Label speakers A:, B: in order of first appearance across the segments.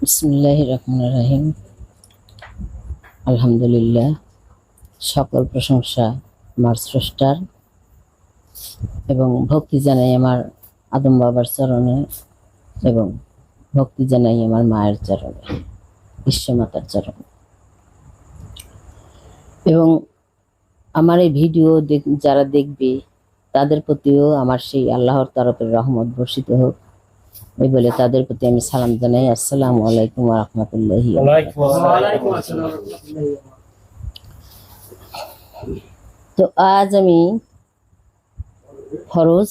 A: বিসমিল্লাহির রহমানির রহিম। আলহামদুলিল্লাহ, সকল প্রশংসা আমার স্রষ্টার এবং ভক্তি জানাই আমার আদম বাবার চরণে এবং ভক্তি জানাই আমার মায়ের চরণে, বিশ্বমাতার চরণে। এবং আমার এই ভিডিও যারা দেখবে তাদের প্রতিও আমার সেই আল্লাহর তরফের রহমত বর্ষিত হোক এই বলে তাদের প্রতি আমি সালাম জানাই। আসসালামু আলাইকুম ওয়া রাহমাতুল্লাহি ওয়া বারাকাতুহু। তো আজ আমি ফরজ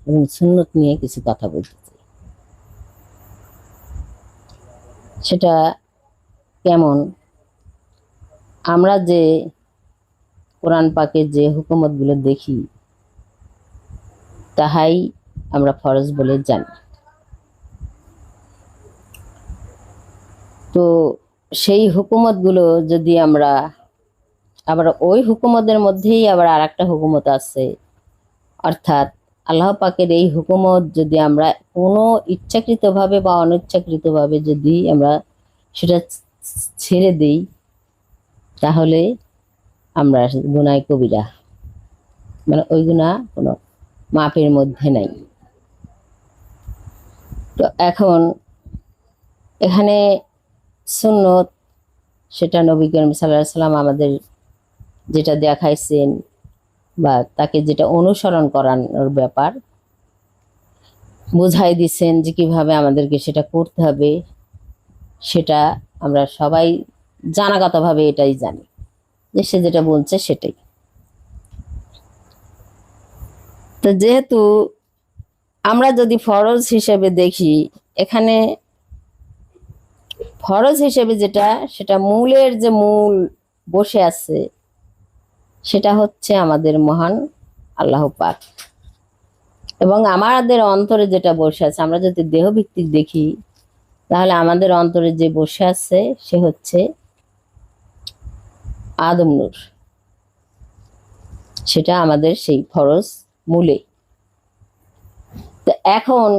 A: এবং সুন্নত নিয়ে কিছু কথা বলতে চাই। সেটা কেমন, আমরা যে কোরআন পাকের যে হুকুমতগুলো দেখি তাহাই আমরা ফরজ বলে জানি। তো সেই হুকুমতগুলো যদি আমরা আবার ওই হুকুমতের মধ্যেই আবার আর একটা হুকুমত আছে, অর্থাৎ আল্লাহ পাকের এই হুকুমত যদি আমরা কোনো ইচ্ছাকৃতভাবে বা অনিচ্ছাকৃতভাবে যদি আমরা সেটা ছেড়ে দিই তাহলে আমরা গুনাহ কবিরা, মানে ওই গুনাহ কোনো মাপের মধ্যে নাই। তো এখন এখানে সুন্নত, সেটা নবী করিম সাল্লাল্লাহু আলাইহি সাল্লাম আমাদের যেটা দেখাইছেন বা তাকে যেটা অনুসরণ করানোর ব্যাপার বুঝাই দিচ্ছেন যে কিভাবে আমাদেরকে সেটা করতে হবে, সেটা আমরা সবাই জানাগতভাবে এটাই জানি যে সে যেটা বলছে সেটাই। তো যেহেতু আমরা যদি ফরজ হিসেবে দেখি, এখানে ফরজ হিসেবে যেটা, সেটা মূলের যে মূল বসে আছে সেটা হচ্ছে আমাদের মহান আল্লাহ পাক। এবং আমাদের অন্তরে যেটা বসে আছে, আমরা যদি দেহভিত্তিক দেখি তাহলে আমাদের অন্তরে যে বসে আছে সে হচ্ছে আদম নূর, সেটা আমাদের সেই ফরজ মূলে। তো এখন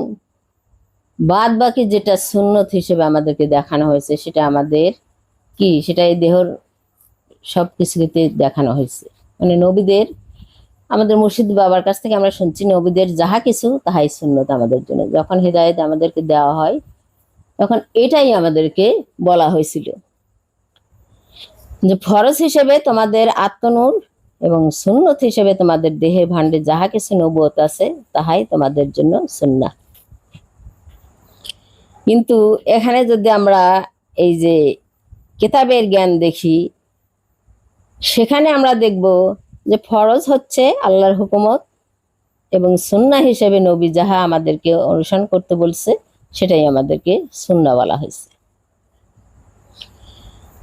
A: বাদ বাকি যেটা সুন্নত হিসেবে আমাদেরকে দেখানো হয়েছে সেটা আমাদের কি, সেটা এই দেহর সব কিছুতে দেখানো হয়েছে। মানে নবীদের, আমাদের মুর্শিদ বাবার কাছ থেকে আমরা শুনছি নবীদের যাহা কিছু তাহাই সুন্নত আমাদের জন্য। যখন হেদায়েত আমাদেরকে দেওয়া হয় তখন এটাই আমাদেরকে বলা হয়েছিল যে ফরজ হিসেবে তোমাদের আত্মনূর এবং সুন্নত হিসেবে তোমাদের দেহে ভাণ্ডে যাহা কিছু নবুয়ত আছে তাহাই তোমাদের জন্য সুন্নাহ। কিন্তু এখানে যদি আমরা এই যে কিতাবের জ্ঞান দেখি, সেখানে আমরা দেখব যে ফরজ হচ্ছে আল্লাহর হুকুমত এবং সুন্নাহ হিসেবে নবী যাহা আমাদেরকে অনুসরণ করতে বলছে সেটাই আমাদেরকে সুন্নাহ বলা হয়েছে।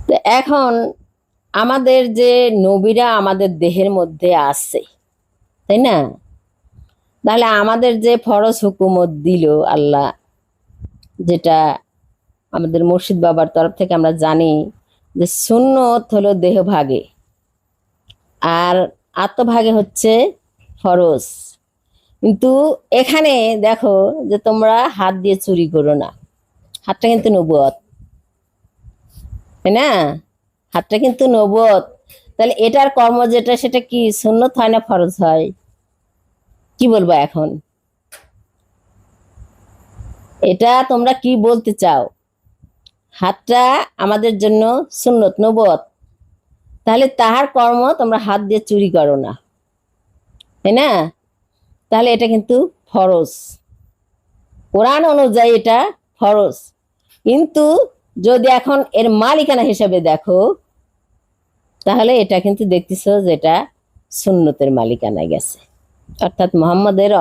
A: তো এখন আমাদের যে নবীরা আমাদের দেহের মধ্যে আছে, তাই না? তাহলে আমাদের যে ফরজ হুকুমত দিল আল্লাহ, যেটা আমাদের মুর্শিদ বাবার তরফ থেকে আমরা জানি যে সুন্নত হলো দেহ ভাগে আর আত্মভাগে হচ্ছে ফরজ। কিন্তু এখানে দেখো যে তোমরা হাত দিয়ে চুরি করো না, হাতটা কিন্তু নবুয়ত, তাই না? হাতটা কিন্তু নবুয়ত। তাহলে এটার কর্ম যেটা সেটা কি সুন্নত হয় না ফরজ হয়? কি বলবো এখন? এটা তোমরা কি বলতে চাও? হাতটা আমাদের জন্য সুন্নত নবুয়ত, তাহলে তাহার কর্ম তোমরা হাত দিয়ে চুরি করো না, তাই না? তাহলে এটা কিন্তু ফরজ, কোরআন অনুযায়ী এটা ফরজ। কিন্তু যদি এখন এর মালিকানা হিসেবে দেখো তাহলে এটা কিন্তু দেখতেছো যে এটা সুন্নতের মালিকানায় গেছে, অর্থাৎ মোহাম্মদের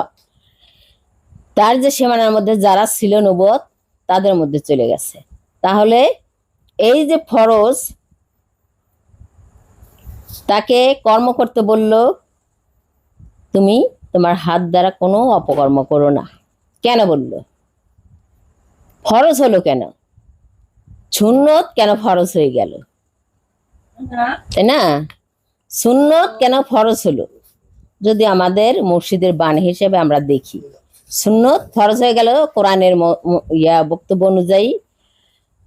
A: তার যে সীমানার মধ্যে যারা ছিল নবুয়ত তাদের মধ্যে চলে গেছে। তাহলে এই যে ফরজ, তাকে কর্ম করতে বলল তুমি তোমার হাত দ্বারা কোনো অপকর্ম করো না। কেন বলল? ফরজ হলো কেন? সুন্নত কেন ফরজ হয়ে গেল, তাই না? সুন্নত কেন ফরজ হলো? যদি আমাদের মুর্শিদের বাণী হিসেবে আমরা দেখি, সুন্নত ফরজ হয়ে গেল কোরআনের বক্তব্য অনুযায়ী।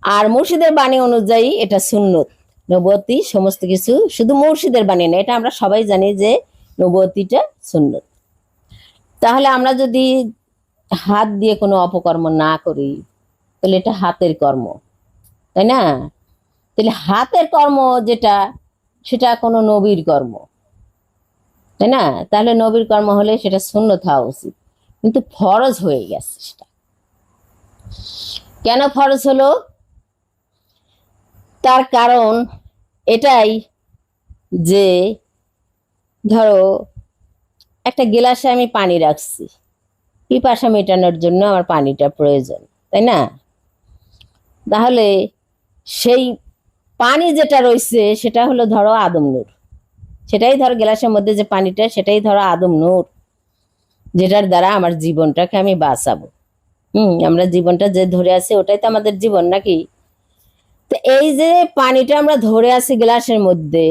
A: আর মুর্শিদের বাণী অনুযায়ী এটা সুন্নত। নবুয়তি সমস্ত কিছু শুধু মুর্শিদের বাণী না, এটা আমরা সবাই জানি যে নবুয়তিটা সুন্নত। তাহলে আমরা যদি হাত দিয়ে কোনো অপকর্ম না করি তাহলে এটা হাতের কর্ম, তাই না? তাহলে হাতের কর্ম যেটা, সেটা কোনো নবীর কর্ম, তাই না? তাহলে নবীর কর্ম হলে সেটা সুন্নত হওয়া উচিত, কিন্তু ফরজ হয়ে গেছে সেটা। কেন ফরজ হলো? তার কারণ এটাই যে ধরো একটা গিলাসে আমি পানি রাখছি, পিপাসা মেটানোর জন্য আমার পানিটা প্রয়োজন, তাই না? তাহলে সেই পানি যেটা রয়েছে সেটা হলো ধরো আদম নূর, সেটাই ধরো গ্লাসের মধ্যে যে পানিটা, সেটাই ধরো আদম নূর, যেটার দ্বারা আমার জীবনটাকে আমি বাঁচাবো। আমরা জীবনটা যে ধরে আছি ওটাই তো আমাদের জীবন, নাকি? তো এই যে পানিটা আমরা ধরে আছি গ্লাসের মধ্যে,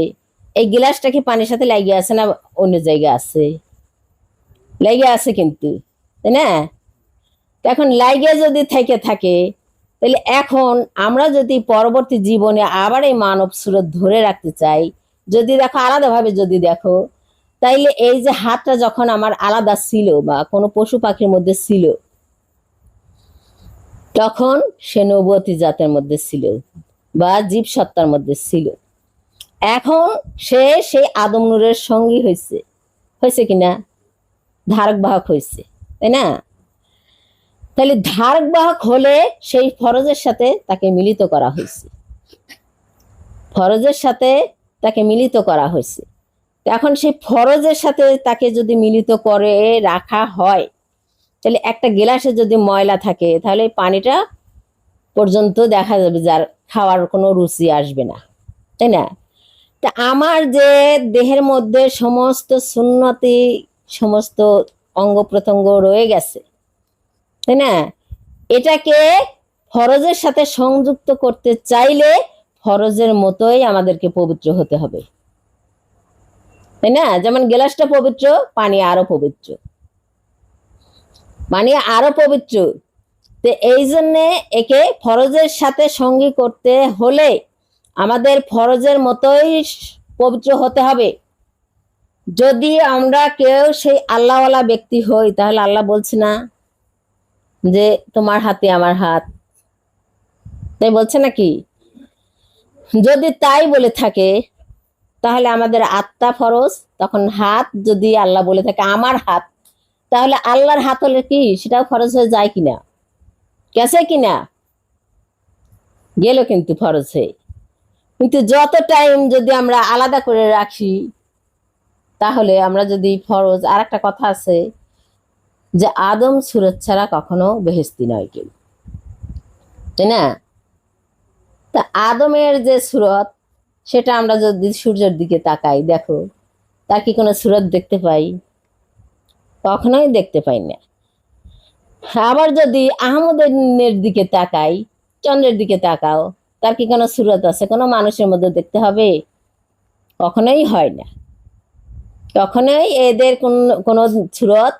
A: এই গ্লাসটা কি পানির সাথে লাগিয়ে আছে না অন্য জায়গায় আছে? লাগিয়ে আছে কিন্তু, তাই না? এখন লাগিয়ে যদি থেকে থাকে, তাহলে এখন আমরা যদি পরবর্তী জীবনে আবার এই মানব সুরত ধরে রাখতে চাই, যদি দেখো আলাদাভাবে যদি দেখো, তাইলে এই যে হাতটা যখন আমার আলাদা ছিল বা কোনো পশু পাখির মধ্যে ছিল, তখন সে নবুয়তি জাতের মধ্যে ছিল বা জীব সত্তার মধ্যে ছিল। এখন সে সেই আদম নূরের সঙ্গী হয়েছে, হয়েছে কিনা? ধারক বাহক হয়েছে, তাই না? তাহলে ধারক বাহক হলে সেই ফরজের সাথে তাকে মিলিত করা হয়েছে, ফরজের সাথে তাকে মিলিত করা হয়েছে। এখন সেই ফরজের সাথে তাকে যদি মিলিত করে রাখা হয়, তাহলে একটা গ্লাসে যদি ময়লা থাকে তাহলে পানিটা পর্যন্ত দেখা যাবে যার খাওয়ার কোনো রুচি আসবে না, তাই না? তা আমার যে দেহের মধ্যে সমস্ত সুন্নতি, সমস্ত অঙ্গ প্রত্যঙ্গ রয়ে গেছে, তাই না? এটাকে ফরজের সাথে সংযুক্ত করতে চাইলে ফরজের মতোই আমাদেরকে পবিত্র হতে হবে, তাই না? যেমন গ্লাসটা পবিত্র, পানি আরো পবিত্র, পানি আরো পবিত্র। তো এই জন্যে একে ফরজের সাথে সঙ্গী করতে হলে আমাদের ফরজের মতোই পবিত্র হতে হবে। যদি আমরা কেউ সেই আল্লাহওয়ালা ব্যক্তি হই, তাহলে আল্লাহ বলছে না যে তোমার হাতে আমার হাত, তাই বলছে নাকি? যদি তাই বলে থাকে তাহলে আমাদের আত্মা ফরজ, তখন হাত যদি আল্লাহ বলে থাকে আমার হাত, তাহলে আল্লাহর হাত হলে কি সেটাও ফরজ হয়ে যায় কিনা? গেছে কিনা? গেল কিন্তু ফরজ হয়ে। কিন্তু যত টাইম যদি আমরা আলাদা করে রাখি, তাহলে আমরা যদি ফরজ, আর একটা কথা আছে যে আদম সুরত ছাড়া কখনো বেহেস্তি নয় কেউ, তাই না? তা আদমের যে সুরত, সেটা আমরা যদি সূর্যের দিকে তাকাই, দেখো তার কি কোনো সুরত দেখতে পাই? কখনোই দেখতে পাই না। আবার যদি আহমদের দিকে তাকাই, চন্দ্রের দিকে তাকাও, তার কি কোনো সুরত আছে কোনো মানুষের মধ্যে দেখতে হবে? কখনোই হয় না, কখনোই এদের কোনো সুরত,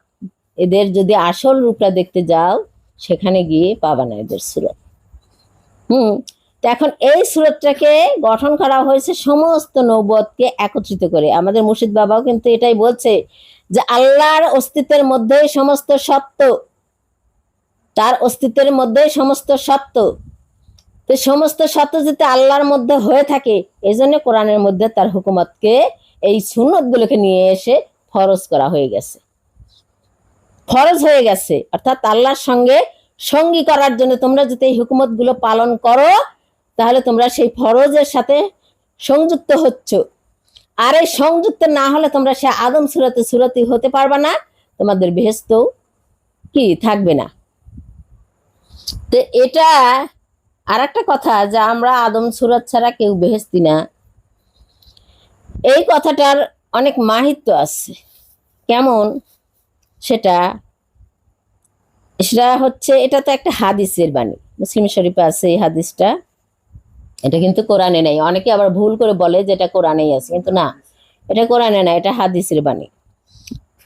A: এদের যদি আসল রূপটা দেখতে যাও সেখানে গিয়ে পাবা না এদের সুরত। তো এখন এই সুরতটাকে গঠন করা হয়েছে সমস্ত নবুয়তকে একত্রিত করে। আমাদের মুর্শিদ বাবাও কিন্তু এটাই বলছে যে আল্লাহর অস্তিত্বের মধ্যেই সমস্ত সত্য, তার অস্তিত্বের মধ্যেই সমস্ত সত্য। তো সমস্ত সত্য যদি আল্লাহর মধ্যে হয়ে থাকে, এই জন্য কোরআনের মধ্যে তার হুকুমতকে, এই সুন্নত গুলোকে নিয়ে এসে ফরজ করা হয়ে গেছে, ফরজ হয়ে গেছে। অর্থাৎ আল্লাহর সঙ্গে সঙ্গী করার জন্য তোমরা যদি এই হুকুমত গুলো পালন করো, তাহলে তোমরা সেই ফরজের সাথে সংযুক্ত হচ্ছ। আর এই সংযুক্ত না হলে তোমরা সে আদম সুরতি হতে পারবে না, তোমাদের বেহেশত কি থাকবে না। তো এটা আর একটা কথা যে আমরা আদম সুরত ছাড়া কেউ বেহেস্তি না, এই কথাটার অনেক মাহিত্য আছে। কেমন সেটা? সেটা হচ্ছে, এটা তো একটা হাদিসের বাণী, মুসলিম শরীফে আছে এই হাদিসটা, এটা কিন্তু কোরআনে নেই। অনেকে আবার ভুল করে বলে যে এটা কোরআনেই আছে, কিন্তু না, এটা কোরআনে না, এটা হাদিসের বাণী।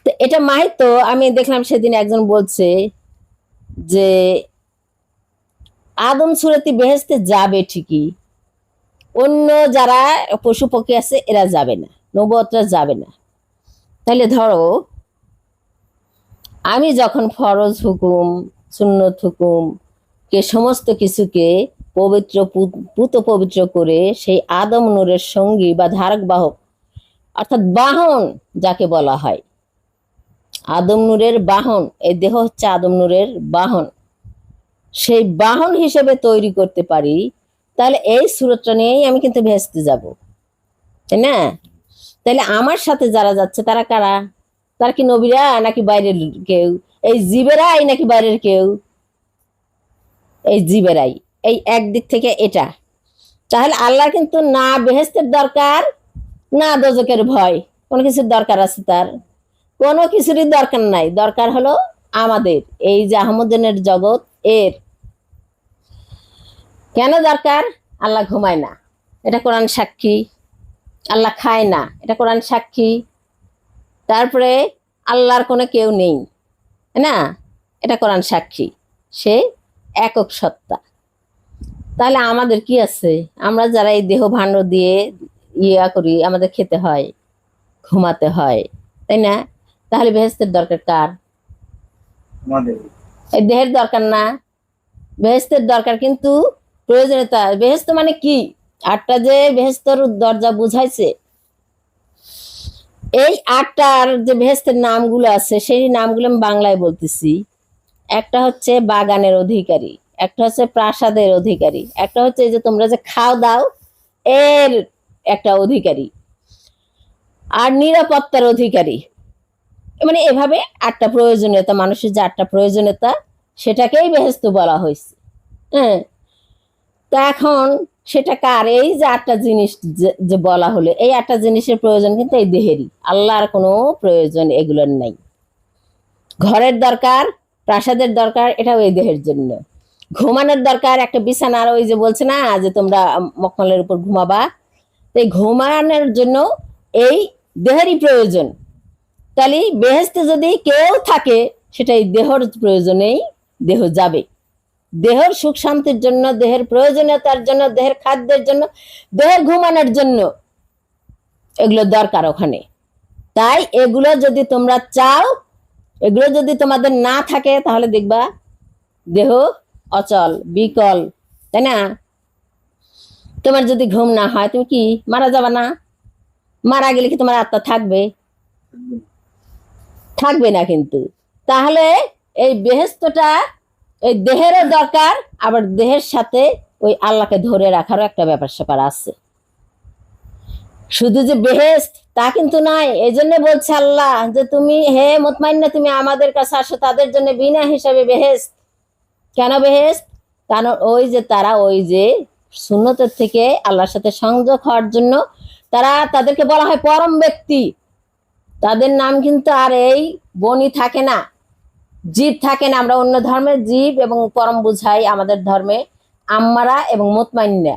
A: তো এটা মাহিত্য। আমি দেখলাম সেদিন একজন বলছে যে আদম সুরতি বেহেশতে যাবে ঠিকই, অন্য যারা পশু পক্ষী আছে এরা যাবে না, নবুয়তরা যাবে না। তাহলে ধরো আমি যখন ফরজ হুকুম, সুন্নত হুকুম কে সমস্ত কিছুকে পবিত্র পুত পবিত্র করে সেই আদম নূরের সঙ্গী বা ধারক বাহক অর্থাৎ বাহন যাকে বলা হয়, আদম নূরের বাহন, এই দেহ হচ্ছে আদম নূরের বাহন, সেই বাহন হিসেবে তৈরি করতে পারি, তাহলে এই সুরতটা নিয়েই আমি কিন্তু ভেস্তে যাব, তাই না? তাহলে আমার সাথে যারা যাচ্ছে তারা কারা? তারা কি নবীরা নাকি বাইরের কেউ? এই জীবেরাই নাকি বাইরের কেউ? এই জীবেরাই। এই একদিক থেকে এটা। তাহলে আল্লাহর কিন্তু না বেহেস্তের দরকার, না দোজকের ভয়, কোনো কিছুর দরকার আছে তার? কোনো কিছুরই দরকার নাই। দরকার হলো আমাদের এই যে আহমদিনের জগৎ এর। কেন দরকার? আল্লাহ ঘুমায় না, এটা কোরআন সাক্ষী। আল্লাহ খায় না, এটা কোরআন সাক্ষী। তারপরে আল্লাহর কোনো কেউ নেই, না, এটা কোরআন সাক্ষী। সে একক সত্তা। তাহলে আমাদের কি আছে? আমরা যারা এই দেহ ভাণ্ড দিয়ে ইয়া করি, আমাদের খেতে হয়, ঘুমাতে হয়, তাই না? তাহলে বেহেস্তের দরকার কার? এই দেহের দরকার না? বেহেস্তের দরকার কিন্তু প্রয়োজনীয়তা। বেহেস্ত মানে কি? আটটা যে বেহেস্তর দরজা বুঝাইছে, এই আটটার যে বেহেস্তের নামগুলো আছে সেই নামগুলো আমি বাংলায় বলতেছি। একটা হচ্ছে বাগানের অধিকারী, একটা হচ্ছে প্রাসাদের অধিকারী, একটা হচ্ছে এই যে তোমরা যে খাও দাও এর একটা অধিকারী, আর নিরাপত্তার অধিকারী। মানে এভাবে আটটা প্রয়োজনীয়তা, মানুষের যে আটটা প্রয়োজনীয়তা সেটাকেই বেহেস্ত বলা হয়েছে। হ্যাঁ, তা এখন সেটা কার? এই যে আটটা জিনিস যে বলা হলো, এই আটটা জিনিসের প্রয়োজন কিন্তু এই দেহেরই, আল্লাহর কোনো প্রয়োজন এগুলোর নাই। ঘরের দরকার, প্রাসাদের দরকার, এটাও এই দেহের জন্য। ঘুমানোর দরকার, একটা বিছানার, ওই যে বলছে না যে তোমরা মখমলের উপর ঘুমাবা, এই ঘুমানোর জন্য এই দেহেরই প্রয়োজন। তাহলে বেহেস্তে যদি কেউ থাকে সেটা এই দেহর প্রয়োজনেই দেহ যাবে। দেহের সুখ শান্তির জন্য, দেহের প্রয়োজনীয়তার জন্য, দেহের খাদ্যের জন্য, দেহের ঘুমানোর জন্য এগুলো দরকার ওখানে। তাই এগুলো যদি তোমরা চাও, এগুলো যদি তোমাদের না থাকে, তাহলে দেখবা দেহ অচল বিকল, তাই না? তোমার যদি ঘুম না হয় তুমি কি মারা যাবা না? মারা গেলে কি তোমার আত্মা থাকবে? থাকবে না কিন্তু। তাহলে এই বেহেস্তটা এই দেহেরও দরকার, আবার দেহের সাথে ওই আল্লাহকে ধরে রাখারও একটা ব্যাপার স্যাপার আছে। শুধু যে বেহেস্ত তা কিন্তু নয়। এই জন্য বলছে আল্লাহ যে তুমি হে মুতমাইন্না, তুমি আমাদের কাছে আসো, তাদের জন্য বিনা হিসাবে বেহেস্ত। কেন বেহেস্ত? কারণ ওই যে তারা ওই যে সুন্নতের থেকে আল্লাহর সাথে সংযোগ হওয়ার জন্য তারা, তাদেরকে বলা হয় পরম ব্যক্তি। তাদের নাম কিন্তু আর এই বনি থাকে না, জীব থাকে না। আমরা অন্য ধর্মের জীব এবং পরম বুঝাই, আমাদের ধর্মে আম্মারা এবং মুতমাইন্না।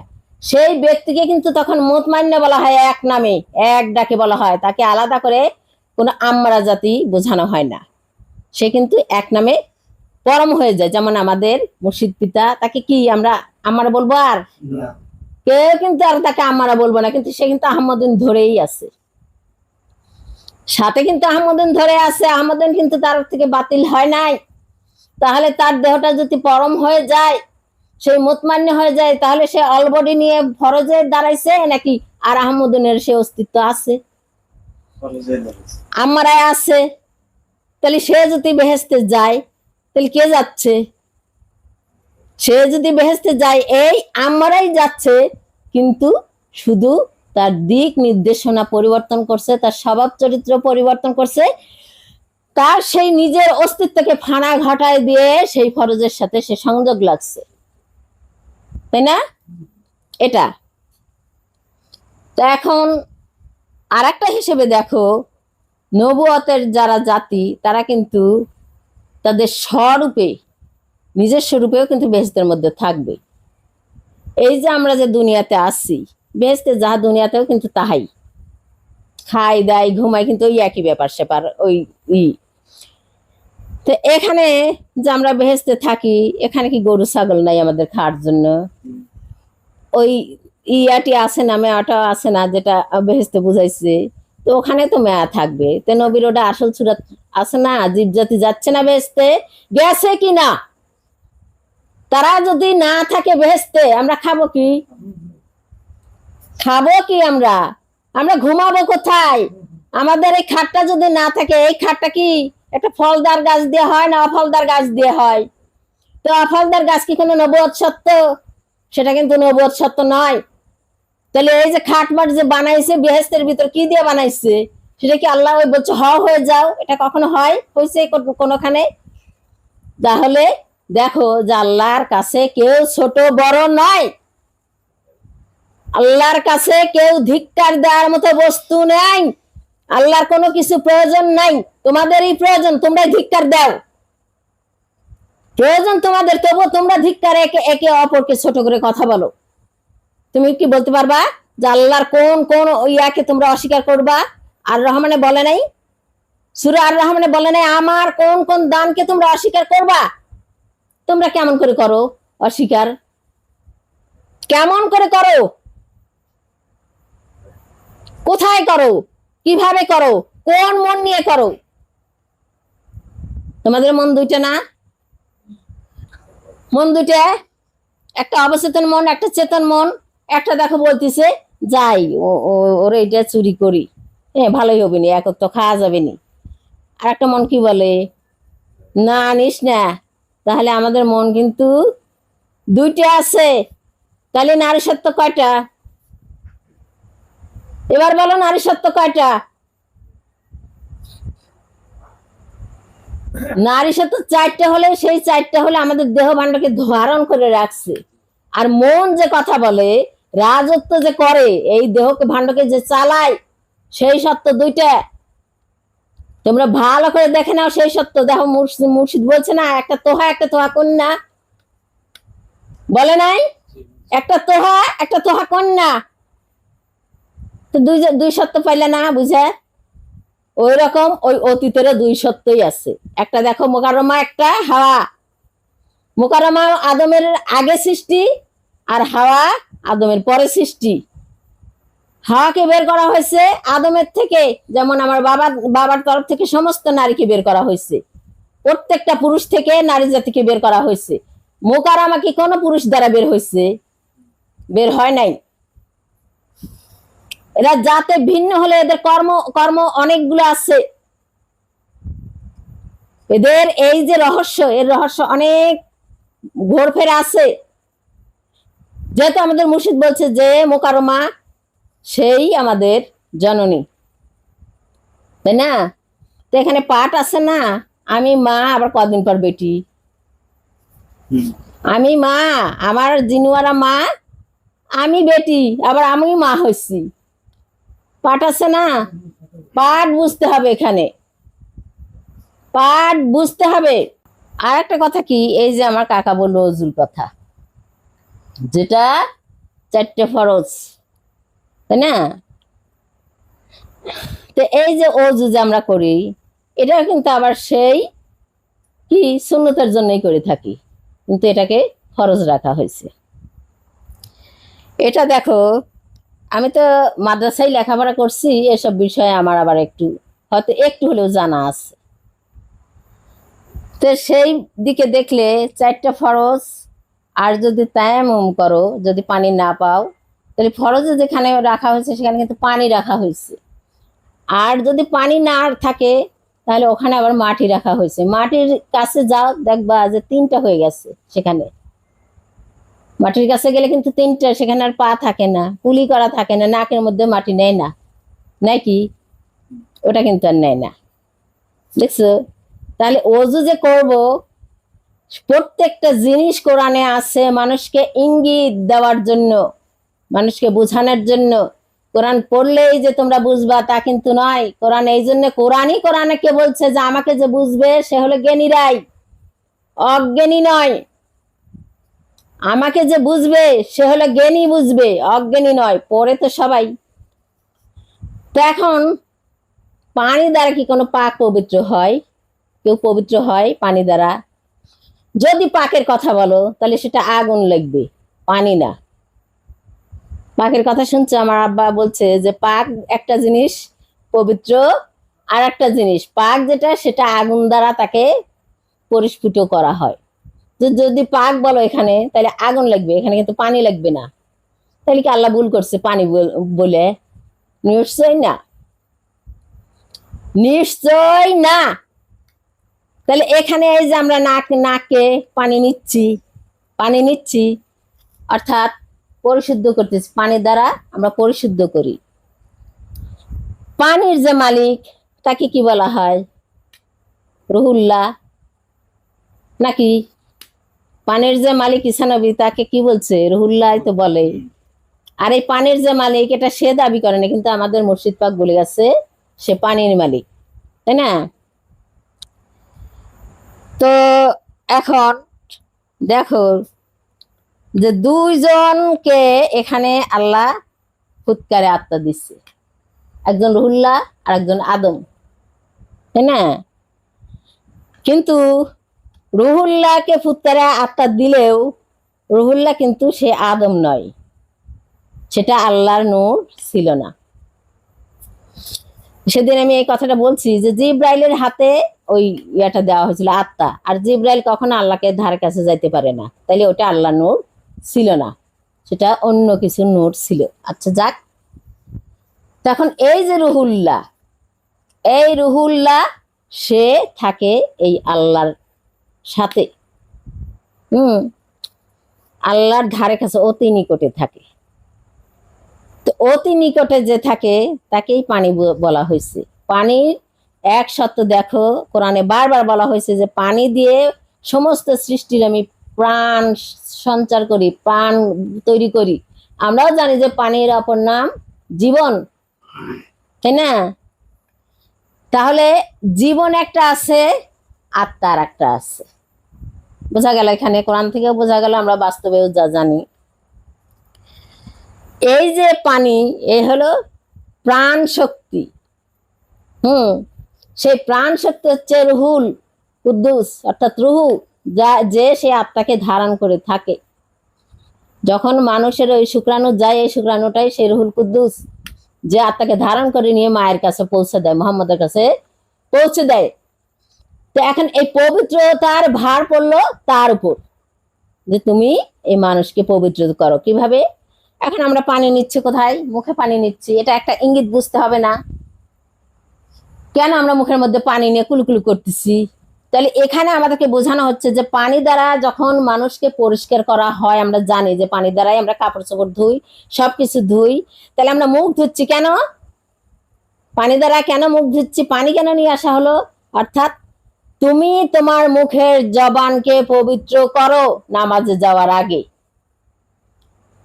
A: সেই ব্যক্তিকে কিন্তু তখন মুতমাইন্না বলা হয়, এক নামে এক ডাকে বলা হয়, তাকে আলাদা করে কোনো আম্মারা জাতি বোঝানো হয় না। সে কিন্তু এক নামে পরম হয়ে যায়। যেমন আমাদের মুর্শিদ পিতা, তাকে কি আমরা আম্মারা বলবো? আর কেউ কিন্তু আর তাকে আম্মারা বলবো না, কিন্তু সে কিন্তু আহমদিন ধরেই আছে, সাথে কিন্তু আহমদিন ধরে আছে। আহমদিন কিন্তু তার থেকে বাতিল হয় নাই। তাহলে তার দেহটা যদি পরম হয়ে যায়, সেই মুতমাইন্ন হয়ে যায়, তাহলে সে অলবডি নিয়ে ফরজে দাঁড়াইছে নাকি আর আহমদিনের সে অস্তিত্ব আছে? আমারাই আছে। তাহলে সে যদি বেহেস্তে যায়, তাহলে কে যাচ্ছে? সে যদি বেহেস্তে যায়, এই আমারাই যাচ্ছে, কিন্তু শুধু তার দিক নির্দেশনা পরিবর্তন করছে, তার স্বভাব চরিত্র পরিবর্তন করছে, তার সেই নিজের অস্তিত্বকে ফানা ঘটায় দিয়ে সেই ফরজের সাথে সে সংযোগ লাগছে, তাই না? এটা তো এখন আর একটা হিসেবে দেখো, নবুয়তের যারা জাতি তারা কিন্তু তাদের স্বরূপে, নিজস্ব রূপেও কিন্তু বেহেশতের মধ্যে থাকবে। এই যে আমরা যে দুনিয়াতে আসছি, বেহেশতে যা দুনিয়াতেও কিন্তু তাহাই, খাই দাই ঘুমাই কিন্তু ওই একই ব্যাপার স্যাপার, ওই তো এখানে যে আমরা বেহেশতে থাকি, এখানে কি গরু ছাগল নাই আমাদের খাওয়ার জন্য? ওই ইয়াটি আছে না, মেয়াটা আছে না, যেটা বেহেশতে বুঝাইছে, তো ওখানে তো মেয়া থাকবে। তো নবীর ওটা আসল সুরাত আছে না, জীবজাতি যাচ্ছে না বেহেশতে, গেছে কি না? তারা যদি না থাকে বেহেশতে, আমরা খাবো কি? খাবো কি আমরা? আমরা ঘুমাবো কোথায়? আমাদের এই খাটটা যদি না থাকে, এই খাটটা কি একটা ফলদার গাছ দিয়ে হয় না অফলদার গাছ দিয়ে হয়? তো অফলদার গাছ কি কোনো নবুয়ত সত্য? সেটা কিন্তু নবুয়ত সত্য নয়। তাহলে এই যে খাট মাট যে বানাইছে বেহেশতের ভিতর, কি দিয়ে বানাইছে? সেটা কি আল্লাহ ওই বলছে হয়ে যাও? এটা কখনো হয় হয়েছে কোনোখানে? তাহলে দেখো যে আল্লাহর কাছে কেউ ছোট বড় নয়। আল্লাহর কাছে কেউ ধিক্কার দেওয়ার মতো বস্তু নেই। আল্লাহর কোনো কিছু প্রয়োজন নাই, তোমাদেরই প্রয়োজন, তোমরা ধিক্কার দাও। প্রয়োজন তোমাদের, তবু তোমরা ধিক্কার একে একে অপরকে ছোট করে কথা বলো। তুমি কি বলতে পারবা যে আল্লাহর কোন কোন ইয়াকে তোমরা অস্বীকার করবা? আর রহমানে বলে নাই, সূরা আর রহমানে বলে নাই আমার কোন কোন দানকে তোমরা অস্বীকার করবা? তোমরা কেমন করে করো অস্বীকার? কেমন করে করো? কোথায় করো? কিভাবে করো? কোন মন নিয়ে করো? তোমাদের মন দুইটা না? মন দুইটা, একটা অবচেতন মন, একটা চেতন মন। একটা দেখো বলতেছে যাই ওরে এটা চুরি করি, হ্যাঁ ভালোই হবে নি, এক তো খাওয়া যাবে নি। আর একটা মন কি বলে, না নিস না। তাহলে আমাদের মন কিন্তু দুইটা আছে। তাহলে নারী সত্য কয়টা? এবার বলো নারী সত্য কয়টা? নারী সত্য চারটা হলে, সেই চারটা হলে আমাদের দেহ ভাণ্ডকে ধারণ করে রাখছে। আর মন যে কথা বলে, রাজত্ব যে করে, এই দেহকে ভাণ্ডকে যে চালায়, সেই সত্য দুইটা। তোমরা ভালো করে দেখে নাও সেই সত্য। দেখো মুর্শিদ বলছে না একটা তোহা একটা তোহা কন্যা, বলে নাই? একটা তোহা একটা তোহা কন্যা। তো দুই দুই সত্য পাইলে না বুঝে? ওই রকম ওই অতীতের দুই সত্যই আছে। একটা দেখো মোকাররমা, একটা হাওয়া। মোকাররমা আদমের আগে সৃষ্টি, আর হাওয়া আদমের পরে সৃষ্টি। হাওয়াকে বের করা হয়েছে আদমের থেকে, যেমন আমার বাবার তরফ থেকে সমস্ত নারীকে বের করা হয়েছে, প্রত্যেকটা পুরুষ থেকে নারী জাতিকে বের করা হয়েছে। মোকাররমা কি কোনো পুরুষ দ্বারা বের হয়েছে? বের হয় নাই। এরা জাতে ভিন্ন হলে এদের কর্ম কর্ম অনেকগুলো আছে। এদের এই যে রহস্য, এর রহস্য অনেক ঘোরফেরা আছে। যেহেতু আমাদের মুর্শিদ বলছে যে মোকাররমা সেই আমাদের জননী, তাই না? তো এখানে পাঠ আছে না, আমি মা আবার কদিন পর বেটি। আমি মা, আমার জিনুয়ারা মা, আমি বেটি, আবার আমি মা হয়েছি। পাঠ আছে না? পাঠ বুঝতে হবে, এখানে পাঠ বুঝতে হবে। আর একটা কথা কি, এই যে আমার কাকা বললো অজুর কথা, যেটা চারটে ফরজ, তাই না? তো এই যে অজু যে আমরা করি, এটা কিন্তু আবার সেই কি সুন্নতের জন্যই করে থাকি, কিন্তু এটাকে ফরজ রাখা হয়েছে। এটা দেখো, আমি তো মাদ্রাসায় লেখাপড়া করছি, এসব বিষয়ে আমার আবার একটু হয়তো একটু হলেও জানা আছে। তো সেই দিকে দেখলে চারটা ফরজ, আর যদি তায়াম্মুম করো, যদি পানি না পাও, তাহলে ফরজে যেখানে রাখা হয়েছে সেখানে কিন্তু পানি রাখা হয়েছে। আর যদি পানি না থাকে, তাহলে ওখানে আবার মাটি রাখা হয়েছে। মাটির কাছে যাও, দেখবা যে তিনটা হয়ে গেছে সেখানে। মাটির কাছে গেলে কিন্তু তিনটা, সেখানে আর পা থাকে না, কুলি করা থাকে না, নাকের মধ্যে মাটি নেয় না, নাকি? ওটা কিন্তু আর নেয় না, দেখছো? তাহলে ওযু যে করব, প্রত্যেকটা জিনিস কোরআনে আছে মানুষকে ইঙ্গিত দেওয়ার জন্য, মানুষকে বোঝানোর জন্য। কোরআন পড়লেই যে তোমরা বুঝবা তা কিন্তু নয়। কোরআন এই জন্য, কোরআনে কে বলছে যে আমাকে যে বুঝবে সে হলো জ্ঞানীরাই, অজ্ঞানী নয়। আমাকে যে বুঝবে সে হলো জ্ঞানী, বুঝবে, অজ্ঞানী নয়। পড়ে তো সবাই। তো এখন পানি দ্বারা কি কোনো পাক পবিত্র হয়? কেউ পবিত্র হয় পানি দ্বারা। যদি পাকের কথা বলো তাহলে সেটা আগুন লাগবে, পানি না। পাকের কথা শুনছো? আমার আব্বা বলছে যে পাক একটা জিনিস, পবিত্র আর একটা জিনিস। পাক যেটা, সেটা আগুন দ্বারা তাকে পরিস্ফুট করা হয়। যদি পাক বলো এখানে, তাহলে আগুন লাগবে, এখানে কিন্তু পানি লাগবে না। তাহলে কি আল্লাহ ভুল করছে পানি বলে? নিশ্চয় না, নিশ্চয় না। তাহলে এখানে এই যে আমরা নাকে পানি নিচ্ছি অর্থাৎ পরিশুদ্ধ করতেছি, পানি দ্বারা আমরা পরিশুদ্ধ করি। পানির যে মালিক তাকে কি বলা হয়? রুহুল্লাহ নাকি? পানির যে মালিক ঈসা নবী, তাকে কি বলছে? রুহুল্লাহ তো বলে। আর এই পানির যে মালিক, এটা সে দাবি করে না, কিন্তু আমাদের মুর্শিদ পাক বলে গেছে সে পানির মালিক, তাই না? তো এখন দেখো যে দুইজনকে এখানে আল্লাহ ফুৎকারে আত্মা দিচ্ছে, একজন রুহুল্লাহ আর একজন আদম, তাই না? কিন্তু রুহুল্লাহকে ফুৎকারে আত্মা দিলেও রুহুল্লাহ কিন্তু সে আদম নয়, সেটা আল্লাহর নূর ছিল না। সেদিন আমি এই কথাটা বলছি যে জিব্রাইলের হাতে ওই ইয়াটা দেওয়া হয়েছিল, আত্মা। আর জিব্রাইল কখনো আল্লাহকে ধারে কাছে যাইতে পারে না, তাইলে ওটা আল্লাহ নূর ছিল না, সেটা অন্য কিছু নূর ছিল। আচ্ছা যাক, তখন এই যে রুহুল্লাহ, এই রুহুল্লাহ সে থাকে এই আল্লাহর সাথে, আল্লাহর ধারে কাছে অতি নিকটে থাকে। তো অতি নিকটে যে থাকে তাকেই পানি বলা হয়েছে। পানির এক সত্য দেখো, কোরআনে বারবার বলা হয়েছে যে পানি দিয়ে সমস্ত সৃষ্টির আমি প্রাণ সঞ্চার করি, প্রাণ তৈরি করি। আমরাও জানি যে পানির অপর নাম জীবন, তাই না? তাহলে জীবন একটা আছে, আত্মার একটা আছে। বোঝা গেল এখানে, কোরআন থেকেও বোঝা গেল, আমরা বাস্তবেও যা জানি। এই যে পানি, এ হলো প্রাণ শক্তি। সেই প্রাণ শক্তি হচ্ছে রুহুল কুদ্দুস, অর্থাৎ রুহু, যা যে সে আত্মাকে ধারণ করে থাকে। যখন মানুষের ওই শুক্রাণু যায়, এই শুক্রাণুটাই সেই রুহুল কুদ্দুস, যে আত্মাকে ধারণ করে নিয়ে মায়ের কাছে পৌঁছে দেয়, মোহাম্মদের কাছে পৌঁছে দেয়। তো এখন এই পবিত্রতার ভার পড়লো তার উপর, যে তুমি এই মানুষকে পবিত্র করো। কিভাবে? এখন আমরা পানি নিচ্ছি, কোথায়? মুখে পানি নিচ্ছি, এটা একটা ইঙ্গিত বুঝতে হবে না? কেন আমরা মুখের মধ্যে পানি নিয়ে কুলকুলু করতেছি? তাহলে এখানে আমাদেরকে বোঝানো হচ্ছে যে পানি দ্বারা যখন মানুষকে পরিষ্কার করা হয়, আমরা জানি যে পানি দ্বারাই আমরা কাপড় চোপড় ধুই, সবকিছু ধুই। তাহলে আমরা মুখ ধুচ্ছি কেন? পানি দ্বারা কেন মুখ ধুচ্ছি? পানি কেন নিয়ে আসা হলো? অর্থাৎ তুমি তোমার মুখের জবানকে পবিত্র করো নামাজে যাওয়ার আগে।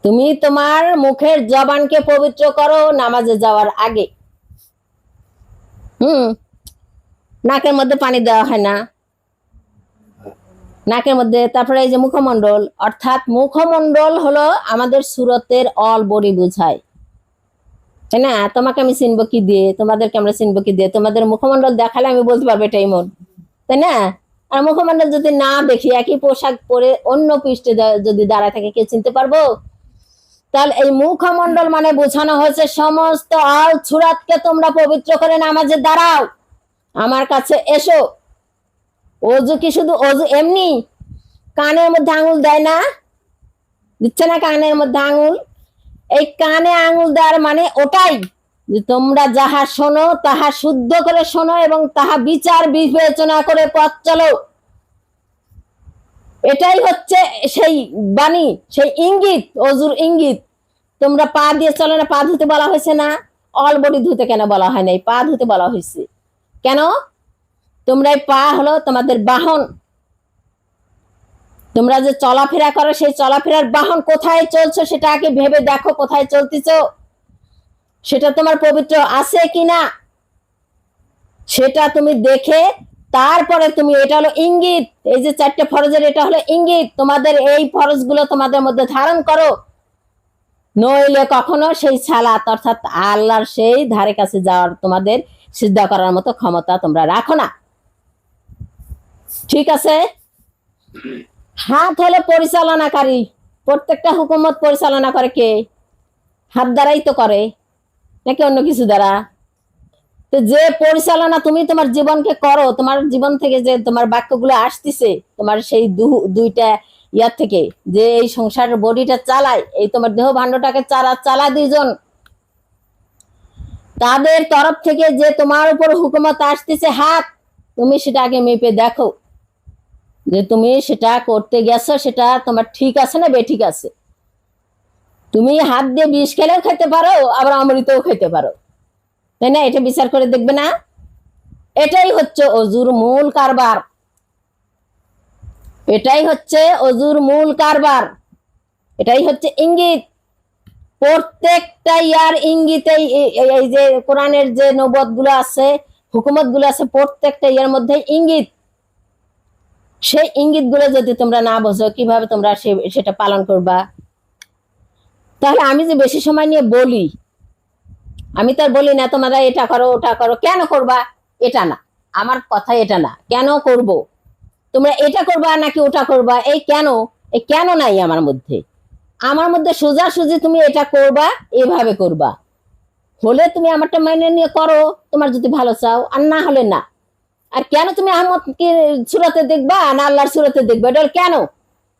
A: তুমি তোমার মুখের জবানকে পবিত্র করো নামাজে যাওয়ার আগে। নাকের মধ্যে পানি দেওয়া হয় না, নাকের মধ্যে। তারপরে এই যে মুখমণ্ডল, অর্থাৎ মুখমণ্ডল হলো আমাদের সুরতের অল বডি বুঝায়, তাই না? তোমাকে আমি চিনবো কি দিয়ে, তোমাদেরকে আমরা চিনবো কি দিয়ে? তোমাদের মুখমণ্ডল দেখালে আমি বলতে পারবো এটাই মন, তাই না? আর মুখমণ্ডল যদি না দেখি, একই পোশাক পরে অন্য পৃষ্ঠে যদি দাঁড়ায় থাকে, কেউ চিনতে পারবো? তাহলে এই মুখমণ্ডল মানে বোঝানো হয়েছে সমস্ত আল সুরাতকে তোমরা পবিত্র করে নামাজে দাঁড়াও, আমার কাছে এসো। অজু কি শুধু অজু এমনি? কানের মধ্যে আঙুল দেয় না, দিচ্ছে না কানের মধ্যে আঙুল? এই কানে আঙুল দেওয়ার মানে ওটাই যে তোমরা যাহা শোনো তাহা শুদ্ধ করে শোনো এবং তাহা বিচার বিবেচনা করে পথ চলো। এটাই হচ্ছে সেই বাণী, সেই ইঙ্গিত, অজুর ইঙ্গিত। তোমরা পা দিয়ে চলো না, পা ধুতে বলা হয়েছে না? অল বডি ধুতে কেন বলা হয় নাই? পা ধুতে বলা হয়েছে কেন? তোমরা এই পা হলো তোমাদের বাহন, তোমরা যে চলাফেরা করো সেই চলাফেরার বাহন। কোথায় চলছো সেটা আগে ভেবে দেখো, কোথায় চলতেছো, সেটা তোমার পবিত্র আছে কিনা সেটা তুমি দেখে তারপরে তুমি, এটা হলো ইঙ্গিত। এই যে 4টে ফরজের এটা হলো ইঙ্গিত, তোমাদের এই ফরজগুলো তোমাদের মধ্যে ধারণ করো, নইলে কখনো সেই সালাত অর্থাৎ আল্লাহর সেই ধারে কাছে যাওয়ার, তোমাদের সিজদা করার মতো ক্ষমতা তোমরা রাখো না। ঠিক আছে, হাত হলো পরিচালনাকারী। প্রত্যেকটা হুকুমত পরিচালনা করে কে? হাত দ্বারাই তো করে, নাকি অন্য কিছু দ্বারা? তো যে পরিচালনা তুমি তোমার জীবনকে করো, তোমার জীবন থেকে যে তোমার বাক্যগুলো আসতেছে, তোমার সেই দুইটা ইয়ার থেকে, যে এই সংসারের বডিটা চালায়, এই তোমার দেহ ভাণ্ডটাকে চালায় দুইজন, তাদের তরফ থেকে যে তোমার উপর হুকুমত আসতেছে হাত, তুমি সেটা আগে মেপে দেখো যে তুমি সেটা করতে গেছো, সেটা তোমার ঠিক আছে না বেঠিক আছে। তুমি হাত দিয়ে বিষ খেলেও খেতে পারো, আবার অমৃতও খেতে পারো, তাই না? এটা বিচার করে দেখবে না? এটাই হচ্ছে অজুর মূল কারবার, এটাই হচ্ছে অজুর মূল কারবার, এটাই হচ্ছে ইঙ্গিত। প্রত্যেকটা ইয়ার ইঙ্গিতে এই যে কোরআনের যে নবুয়ত গুলো আছে, হুকুমত গুলো আছে, প্রত্যেকটা ইয়ার মধ্যে ইঙ্গিত। সেই ইঙ্গিত গুলো যদি তোমরা না বোঝো, কিভাবে তোমরা সেটা পালন করবা? তাহলে আমি যে বেশি সময় নিয়ে বলি, আমি তো আর বলি না তোমরা এটা করো ওটা করো। কেন করবা এটা না, আমার কথা এটা না, কেন করব, তোমরা এটা করবা নাকি ওটা করবা, এই কেন নাই আমার মধ্যে। আমার মধ্যে সোজাসুজি তুমি এটা করবা, এভাবে করবা, হলে তুমি আমারটা মেনে নিয়ে করো, তোমার যদি ভালো চাও, আর না হলে না। আর কেন তুমি আহমদকে সুরাতে দেখবা না আল্লাহর সুরাতে দেখবা, এটা কেন?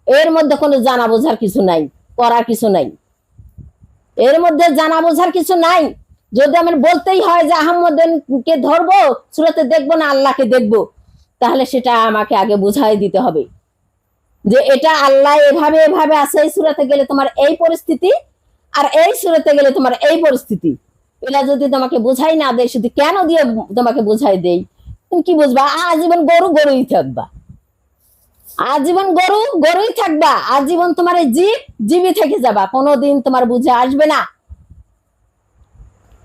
A: এর মধ্যে কোনো জানা বোঝার কিছু নাই, করার কিছু নাই, এর মধ্যে জানা বোঝার কিছু নাই। যদি আমার বলতেই হয় যে আহমদকে ধরবো, সুরাতে দেখবো না আল্লাহকে দেখবো, তাহলে সেটা আমাকে আগে বুঝাই দিতে হবে যে এটা আল্লাহ এভাবে এভাবে আছে, এই সুরাতে গেলে তোমার এই পরিস্থিতি, আর এই সুরাতে গেলে তোমার এই পরিস্থিতি। এটা যদি তোমাকে বুঝাই না দেয়, শুধু কেন দিয়ে তোমাকে বুঝাই দেই, তুমি কি বুঝবা? আজীবন গরুই থাকবা, আজীবন গরুই থাকবা, আজীবন তোমার এই জীবই থেকে যাবা, কোনোদিন তোমার বুঝে আসবে না,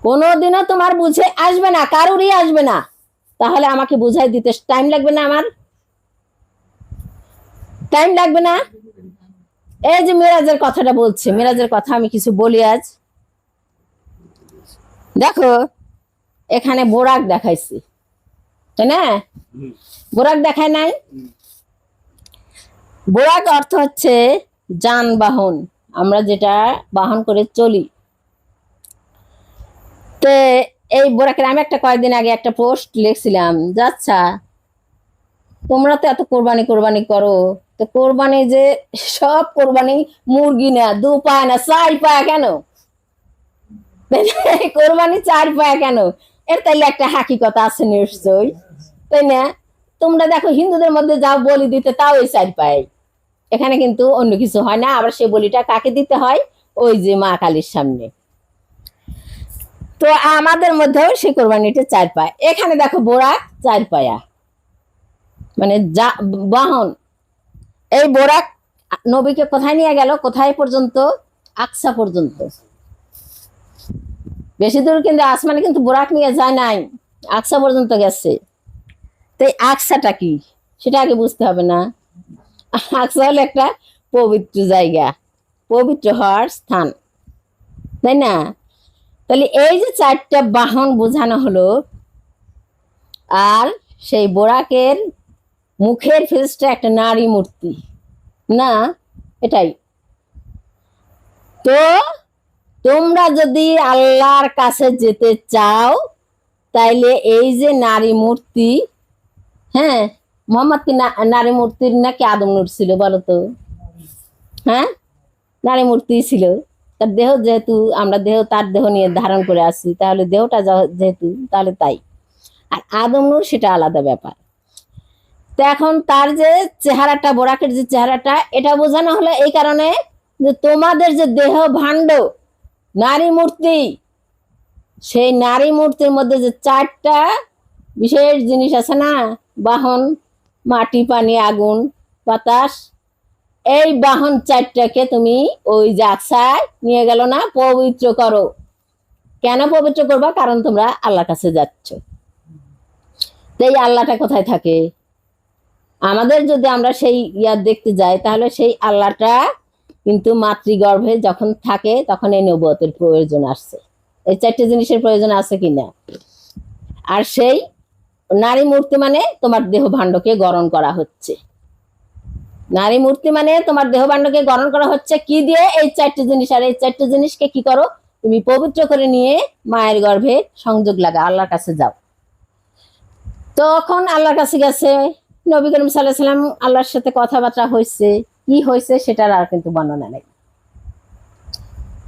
A: কোনোদিনও তোমার বুঝে আসবে না, কারোরই আসবে না। তাহলে আমাকে বুঝাই দিতে টাইম লাগবে না? আমার টাইম লাগবে না? এই যে মিরাজের কথাটা বলছে, মিরাজের কথা আমি কিছু বলি আজ। দেখো, এখানে বোরাক দেখাইছি, তাই না? বোরাক দেখায় নাই? বোরাক অর্থ হচ্ছে যানবাহন, আমরা যেটা বাহন করে চলি। তো এই বোরাকের আমি কয়েকদিন আগে একটা পোস্ট লিখছিলাম, যাচ্ছা তোমরা তো এত কোরবানি করো, তো কোরবানি যে সব কোরবানি মুরগি না, 2 পায়া না 4 পায়া কেন? কোরবানি 4 পায়া কেন? এর তাইলে একটা হাকিকত আছে নিশ্চয়ই, তাই না? তোমরা দেখো হিন্দুদের মধ্যে যাও বলি দিতে, তাও ওই 4 পায়, এখানে কিন্তু অন্য কিছু হয় না। আবার সেই বলিটা কাকে দিতে হয়? ওই যে মা কালীর সামনে। তো আমাদের মধ্যেও সেই কোরবানিটা 4 পায়। এখানে দেখো বোরাক 4 পায়া, মানে বাহন। এই বোরাক নবীকে কোথায় নিয়ে গেল? কোথায় পর্যন্ত? আকসা পর্যন্ত। বেশি দূর কিন্তু আসমানে কিন্তু বোরাক নিয়ে যায় নাই, আকসা পর্যন্ত গেছে। তো আকসাটা কি সেটা আগে বুঝতে হবে না? আকসা হলো একটা পবিত্র জায়গা, পবিত্র হওয়ার স্থান, তাই না? তাহলে এই যে 4টা বাহন বোঝানো হলো, আর সেই বোরাকের মুখের ফেসটা একটা নারী মূর্তি না, এটাই তো। তোমরা যদি আল্লাহর কাছে যেতে চাও, তাইলে এই যে নারী মূর্তি, হ্যাঁ, মোহাম্মদ কি নারী মূর্তির নাকি আদম নূর ছিল বলো তো? হ্যাঁ, নারী মূর্তি ছিল। তার দেহ যেহেতু, আমরা তার দেহ নিয়ে ধারণ করে আসি, তাহলে দেহটা যেহেতু, তাহলে তাই। আর আদম নূর সেটা আলাদা ব্যাপার। তো এখন তার যে চেহারাটা, বোরাকের যে চেহারাটা, এটা বোঝানো হলো এই কারণে যে তোমাদের যে দেহ ভাণ্ড নারী মূর্তি, সেই নারী মূর্তির মধ্যে যে 4টা বিশেষ জিনিস আছে না, বাহন, মাটি, পানি, আগুন, বাতাস, এই বাহন 4টাকে তুমি ওই আকসায় নিয়ে গেল না, পবিত্র করো। কেন পবিত্র করবা? কারণ তোমরা আল্লাহর কাছে যাচ্ছ। তো এই আল্লাহটা কোথায় থাকে? আমাদের যদি আমরা সেই দেখতে যাই, তাহলে সেই আল্লাহটা কিন্তু মাতৃগর্ভে যখন থাকে, তখন এই নবুয়তের প্রয়োজন আসছে। এই 4টে জিনিসের প্রয়োজন আছে কিনা? আর সেই নারী মূর্তি মানে তোমার দেহ ভাণ্ডকে গরণ করা হচ্ছে। নারী মূর্তি মানে তোমার দেহ ভাণ্ডকে গরণ করা হচ্ছে কি দিয়ে? এই 4টি জিনিস। আর এই 4টি জিনিসকে কি করো? তুমি পবিত্র করে নিয়ে মায়ের গর্ভে সংযোগ লাগা, আল্লাহর কাছে যাও। তখন আল্লাহর কাছে গেছে, নবী করিম সাল্লাল্লাহু আলাইহি সাল্লাম আল্লাহর সাথে কথাবার্তা হয়েছে। কি হয়েছে সেটার আর কিন্তু বর্ণনা নাই।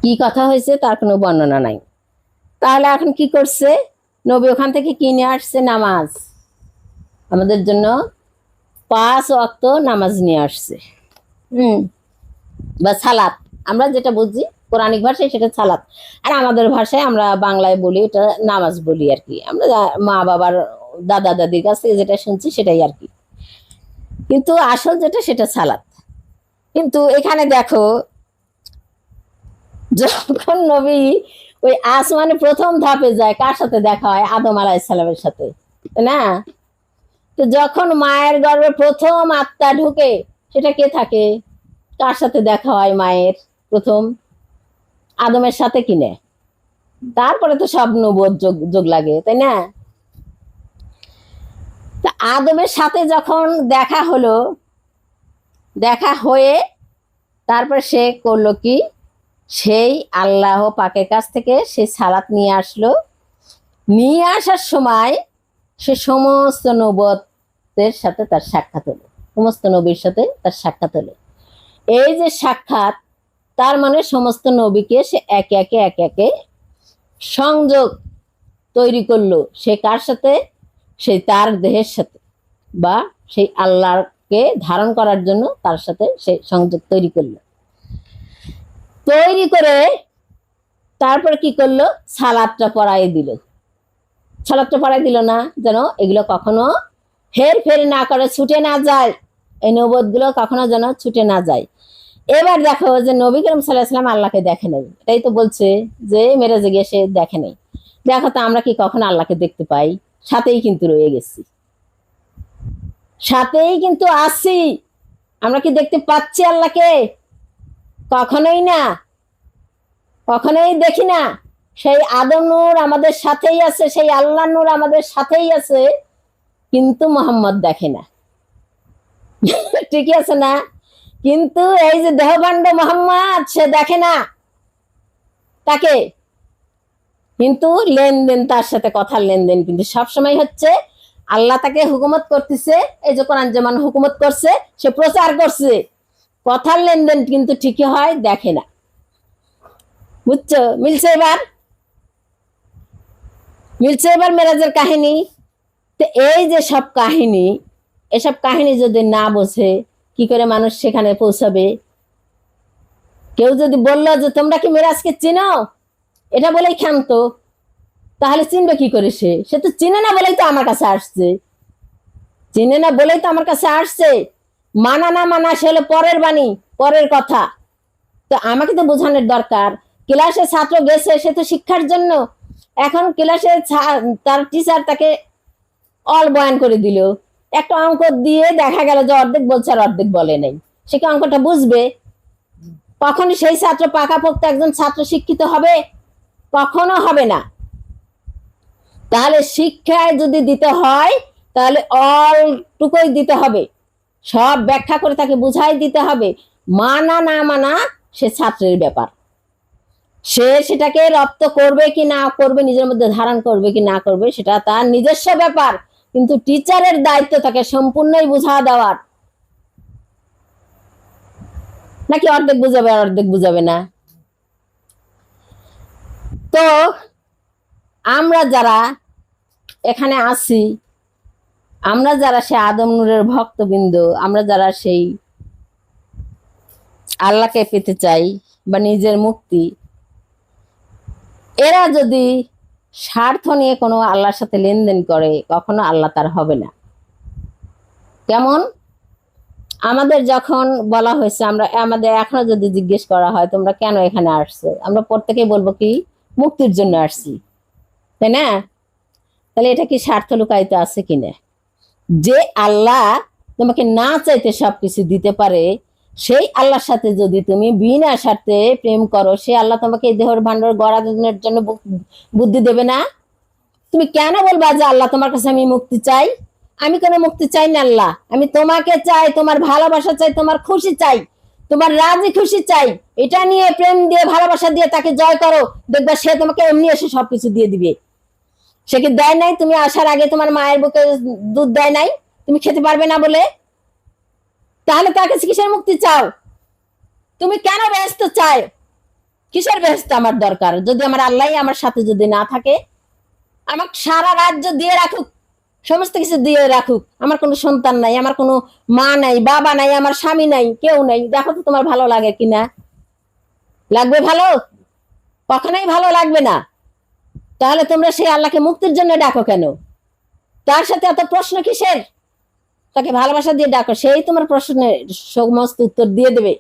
A: কি কথা হয়েছে তার কোনো বর্ণনা নাই। তাহলে এখন কি করছে নবী? ওখান থেকে কি নিয়ে আসছে? নামাজ। আমাদের জন্য 5 ওয়াক্ত নামাজ নিয়ে আসছে। বা সালাত, আমরা যেটা বুঝি কোরআনিক ভাষায় সেটা সালাত, আর আমাদের ভাষায় আমরা বাংলায় বলি এটা নামাজ বলি আর কি। আমরা মা বাবার দাদা দাদির কাছ থেকে যেটা শুনছি সেটাই আর কি, কিন্তু আসল যেটা সেটা সালাত। কিন্তু এখানে দেখো, যখন নবী ওই আসমানে প্রথম ধাপে যায়, কার সাথে দেখা হয়? আদম আলাইহিস সালামের সাথে, না? তো যখন মায়ের গর্ভে প্রথম আত্মা ঢুকে, সেটা কে থাকে? কার সাথে দেখা হয় মায়ের প্রথম? আদমের সাথে কিনে, তারপরে তো সব নবুয়ত যোগ লাগে, তাই না? তা আদমের সাথে যখন দেখা হলো, দেখা হয়ে তারপর সে করলো কি? সেই আল্লাহ পাকের কাছ থেকে সে সালাত নিয়ে আসলো। নিয়ে আসার সময় সে সমস্ত নবুয়তের সাথে তার সাক্ষাৎ হলো, সমস্ত নবীর সাথে তার সাক্ষাৎ হলো। এই যে সাক্ষাৎ, তার মানে সমস্ত নবীকে সে একে একে সংযোগ তৈরি করলো। সে কার সাথে? সেই তার দেহের সাথে, বা সেই আল্লাহকে ধারণ করার জন্য তার সাথে সে সংযোগ তৈরি করলো। তৈরি করে তারপর কি করলো? সালাদটা পড়াই দিল। সালাদটা পড়াই দিল না, যেন এগুলো কখনো হেরফের না করে, ছুটে না যায়। এই নবুয়ত গুলো কখনো যেন ছুটে না যায়। এবার দেখো যে নবী করিম সাল্লাল্লাহু আলাইহি ওয়াসাল্লাম আল্লাহকে দেখে নাই, এটাই তো বলছে যে মেরাজে গিয়ে সে দেখে নাই। দেখো তো আমরা কি কখনো আল্লাহকে দেখতে পাই? সাথেই কিন্তু রয়ে গেছি, সাথেই কিন্তু আছি। আমরা কি দেখতে পাচ্ছি আল্লাহকে? কখনোই না, কখনোই দেখি না। সেই আদম নূর আমাদের সাথেই আছে, সেই আল্লাহ নূর আমাদের সাথেই আছে, কিন্তু মোহাম্মদ দেখে না। ঠিকই আছে না? কিন্তু এই যে দেহভাণ্ড মোহাম্মদ, সে দেখে না তাকে, কিন্তু লেনদেন, তার সাথে কথার লেনদেন কিন্তু সবসময় হচ্ছে। আল্লাহ তাকে হুকুমত করতেছে, এই যে কোরআন যেমন হুকুমত করছে, সে প্রচার করছে, কথার লেনদেন কিন্তু ঠিকই হয়, দেখে না। বুঝছো? মিলছে এবার? মিলছে এবার মেরাজের কাহিনী? তো এই যে সব কাহিনী, এসব কাহিনী যদি না বোঝে, কি করে মানুষ সেখানে পৌঁছাবে? কেউ যদি বললো যে তোমরা কি মেরাজকে চিনো, এটা বলেই ক্ষান্ত, তাহলে চিনবে কি করে? সে তো চিনে না বলেই তো আমার কাছে আসছে, চিনে না বলেই তো আমার কাছে আসছে। মানা না মানা সে হলো পরের বাণী, পরের কথা। তো আমাকে তো বোঝানোর দরকার। ক্লাসে ছাত্র গেছে, সে তো শিক্ষার জন্য। এখন ক্লাসে তার টিচার তাকে অল বয়ান করে দিল, একটা অঙ্ক দিয়ে দেখা গেল যে অর্ধেক বলছে আর অর্ধেক বলে নাই। সে কি অঙ্কটা বুঝবে? কখন সেই ছাত্র পাকাপোক্ত একজন ছাত্র শিক্ষিত হবে? কখনো হবে না। তাহলে শিক্ষায় যদি দিতে হয়, তাহলে অলটুকুই দিতে হবে, সব ব্যাখ্যা করে তাকে বুঝাই দিতে হবে। মানা না মানা সে ছাত্রের ব্যাপার, সে সেটাকে রপ্ত করবে কি না করবে, নিজের মধ্যে ধারণ করবে কি না করবে, সেটা তার নিজস্ব ব্যাপার। কিন্তু টিচারের দায়িত্ব তাকে সম্পূর্ণই বুঝা দেওয়ার। নাকি অর্ধেক বুঝাবে আর অর্ধেক বুঝাবে না? তো আমরা যারা এখানে আছি, আমরা যারা সে আদম নূরের ভক্তবৃন্দ, আমরা যারা সেই আল্লাহকে পেতে চাই বা নিজের মুক্তি, এরা যদি স্বার্থ নিয়ে কোনো আল্লাহর সাথে লেনদেন করে, কখনো আল্লাহ তার হবে না। কেমন? আমাদের যখন বলা হয়েছে, আমাদের এখনো যদি জিজ্ঞেস করা হয় তোমরা কেন এখানে আসছো, আমরা প্রত্যেকেই বলবো কি মুক্তির জন্য আসছি, তাই না? তাহলে এটা কি স্বার্থ লুকায়িত আছে কিনা? যে আল্লাহ তোমাকে না চাইতে সবকিছু দিতে পারে, সেই আল্লাহর সাথে যদি তুমি বিনা স্বার্থে প্রেম করো, সে আল্লাহ তোমাকে এই দেহের ভাণ্ডার গড়ানোর জন্য বুদ্ধি দেবে না? তুমি কেন বলবা যে আল্লাহ তোমার কাছে আমি মুক্তি চাই? আমি কোনো মুক্তি চাই না আল্লাহ, আমি তোমাকে চাই, তোমার ভালোবাসা চাই, তোমার খুশি চাই, তোমার রাজি খুশি চাই। এটা নিয়ে প্রেম দিয়ে ভালোবাসা দিয়ে তাকে জয় করো, দেখবা সে তোমাকে এমনি এসে সবকিছু দিয়ে দিবে। সে কি দেয় নাই? তুমি আসার আগে তোমার মায়ের বুকে দুধ দেয় নাই তুমি খেতে পারবে না বলে? তাহলে তার কাছে কিসের মুক্তি চাও? তুমি কেন ব্যস্ত চাই? কিসের ব্যস্ত আমার দরকার যদি আমার আল্লাহ আমার সাথে যদি না থাকে? আমাকে সারা রাজ্য দিয়ে রাখুক, সমস্ত কিছু দিয়ে রাখুক, আমার কোনো সন্তান নাই, আমার কোনো মা নাই, বাবা নাই, আমার স্বামী নাই, কেউ নাই, দেখো তো তোমার ভালো লাগে কিনা? লাগবে ভালো? কখনোই ভালো লাগবে না। তাহলে তোমরা সেই আল্লাহকে মুক্তির জন্য ডাকো কেন? তার সাথে এত প্রশ্ন কিসের? তাকে ভালোবাসা দিয়ে ডাকো, সেই তোমার প্রশ্নের সমস্ত উত্তর দিয়ে দেবে।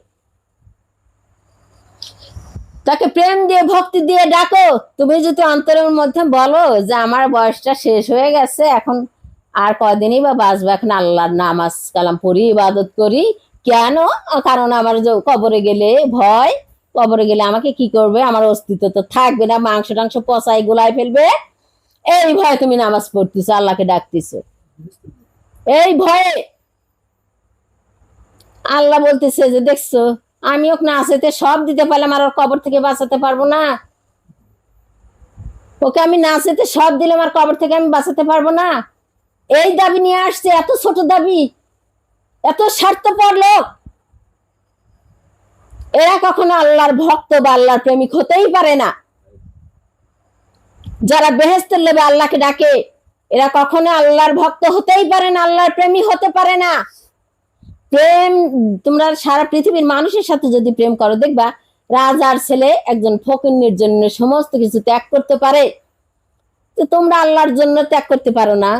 A: তাকে প্রেম দিয়ে ভক্তি দিয়ে ডাকো। তুমি যদি অন্তরের মধ্যে বলো যে আমার বয়সটা শেষ হয়ে গেছে, এখন আর কয়দিনই বা বাঁচবো, এখন আল্লাহর নামাজ কালাম পড়ি, ইবাদত করি, কেন? কারণ আমার যে কবরে গেলে ভয়, কবরে গেলে আমাকে কি করবে, আমার অস্তিত্ব তো থাকবে না, মাংস টাংস পচাই গোলায় ফেলবে, এই ভয়ে তুমি নামাজ পড়তেছো, আল্লাহকে ডাকতেছো, এই ভয়ে। আল্লাহ বলতেছে যে দেখছো, আমি ওকে না আসতে সব দিতে পারলাম, আর ওর কবর থেকে বাঁচাতে পারবো না? ওকে আমি না আসতে সব দিলাম, আর কবর থেকে আমি বাঁচাতে পারবো না? এই দাবি নিয়ে আসছে, এত ছোট দাবি, এত স্বার্থপর লোক। এরা কখনো আল্লাহর ভক্ত বা আল্লাহর প্রেমিক হতেই পারে না। যারা বেহেশতের লোভে আল্লাহকে ডাকে, এরা কখনো আল্লাহর ভক্ত হতেই পারে না, আল্লাহর প্রেমিক হতে পারে না। প্রেম, তোমরা সারা পৃথিবীর মানুষের সাথে যদি প্রেম করো, দেখবা রাজার ছেলে একজন ফকিন্নির জন্য সমস্ত কিছু ত্যাগ করতে পারে, তো তোমরা আল্লাহর জন্য ত্যাগ করতে পারো না?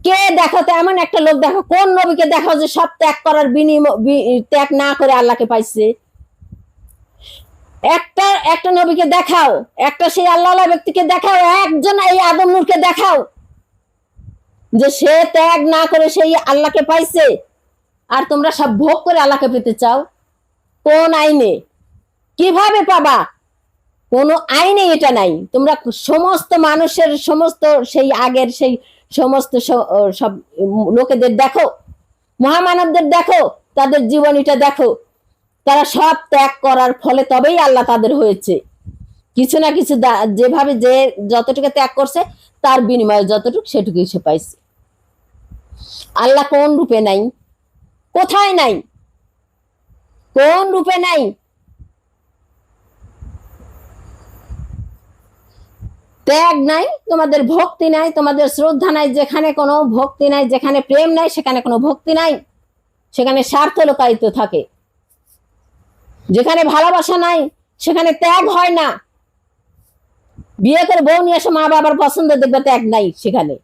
A: কে দেখো তো এমন একটা লোক, দেখো কোন নবীকে দেখো যে সব ত্যাগ করার ত্যাগ না করে আল্লাহকে পাইছে? একটা একটা নবীকে দেখাও, একটা সেই আল্লাহ ব্যক্তিকে দেখাও, একজন এই আদম নূরকে দেখাও যে সে ত্যাগ না করে সেই আল্লাহকে পাইছে। আর তোমরা সব ভোগ করে আল্লাহকে পেতে চাও। কোন আইনে? কিভাবে পাবা? কোন আইনে এটা নাই। তোমরা সমস্ত মানুষের সমস্ত সেই আগের সেই সমস্ত সব লোকেদের দেখো, মহামানবদের দেখো, তাদের জীবনীটা দেখো, তারা সব ত্যাগ করার ফলে তবেই আল্লাহ তাদের হয়েছে। কিছু না কিছু যেভাবে যে যতটুকু ত্যাগ করছে তার বিনিময়ে যতটুকু সেটুকুই সে পাইছে। আল্লাহ কোন রূপে নাই? কোথায় নাই? কোন রূপে নাই? ত্যাগ নাই, তোমাদের ভক্তি নাই, তোমাদের শ্রদ্ধা নাই। যেখানে কোনো ভক্তি নাই, যেখানে প্রেম নাই, সেখানে কোনো ভক্তি নাই, সেখানে স্বার্থ লোকায়িত থাকে। যেখানে ভালোবাসা নাই সেখানে ত্যাগ হয় না। বিয়ে করে বউ নিয়ে এসে মা বাবার পছন্দ, দেখবে ত্যাগ নাই সেখানে।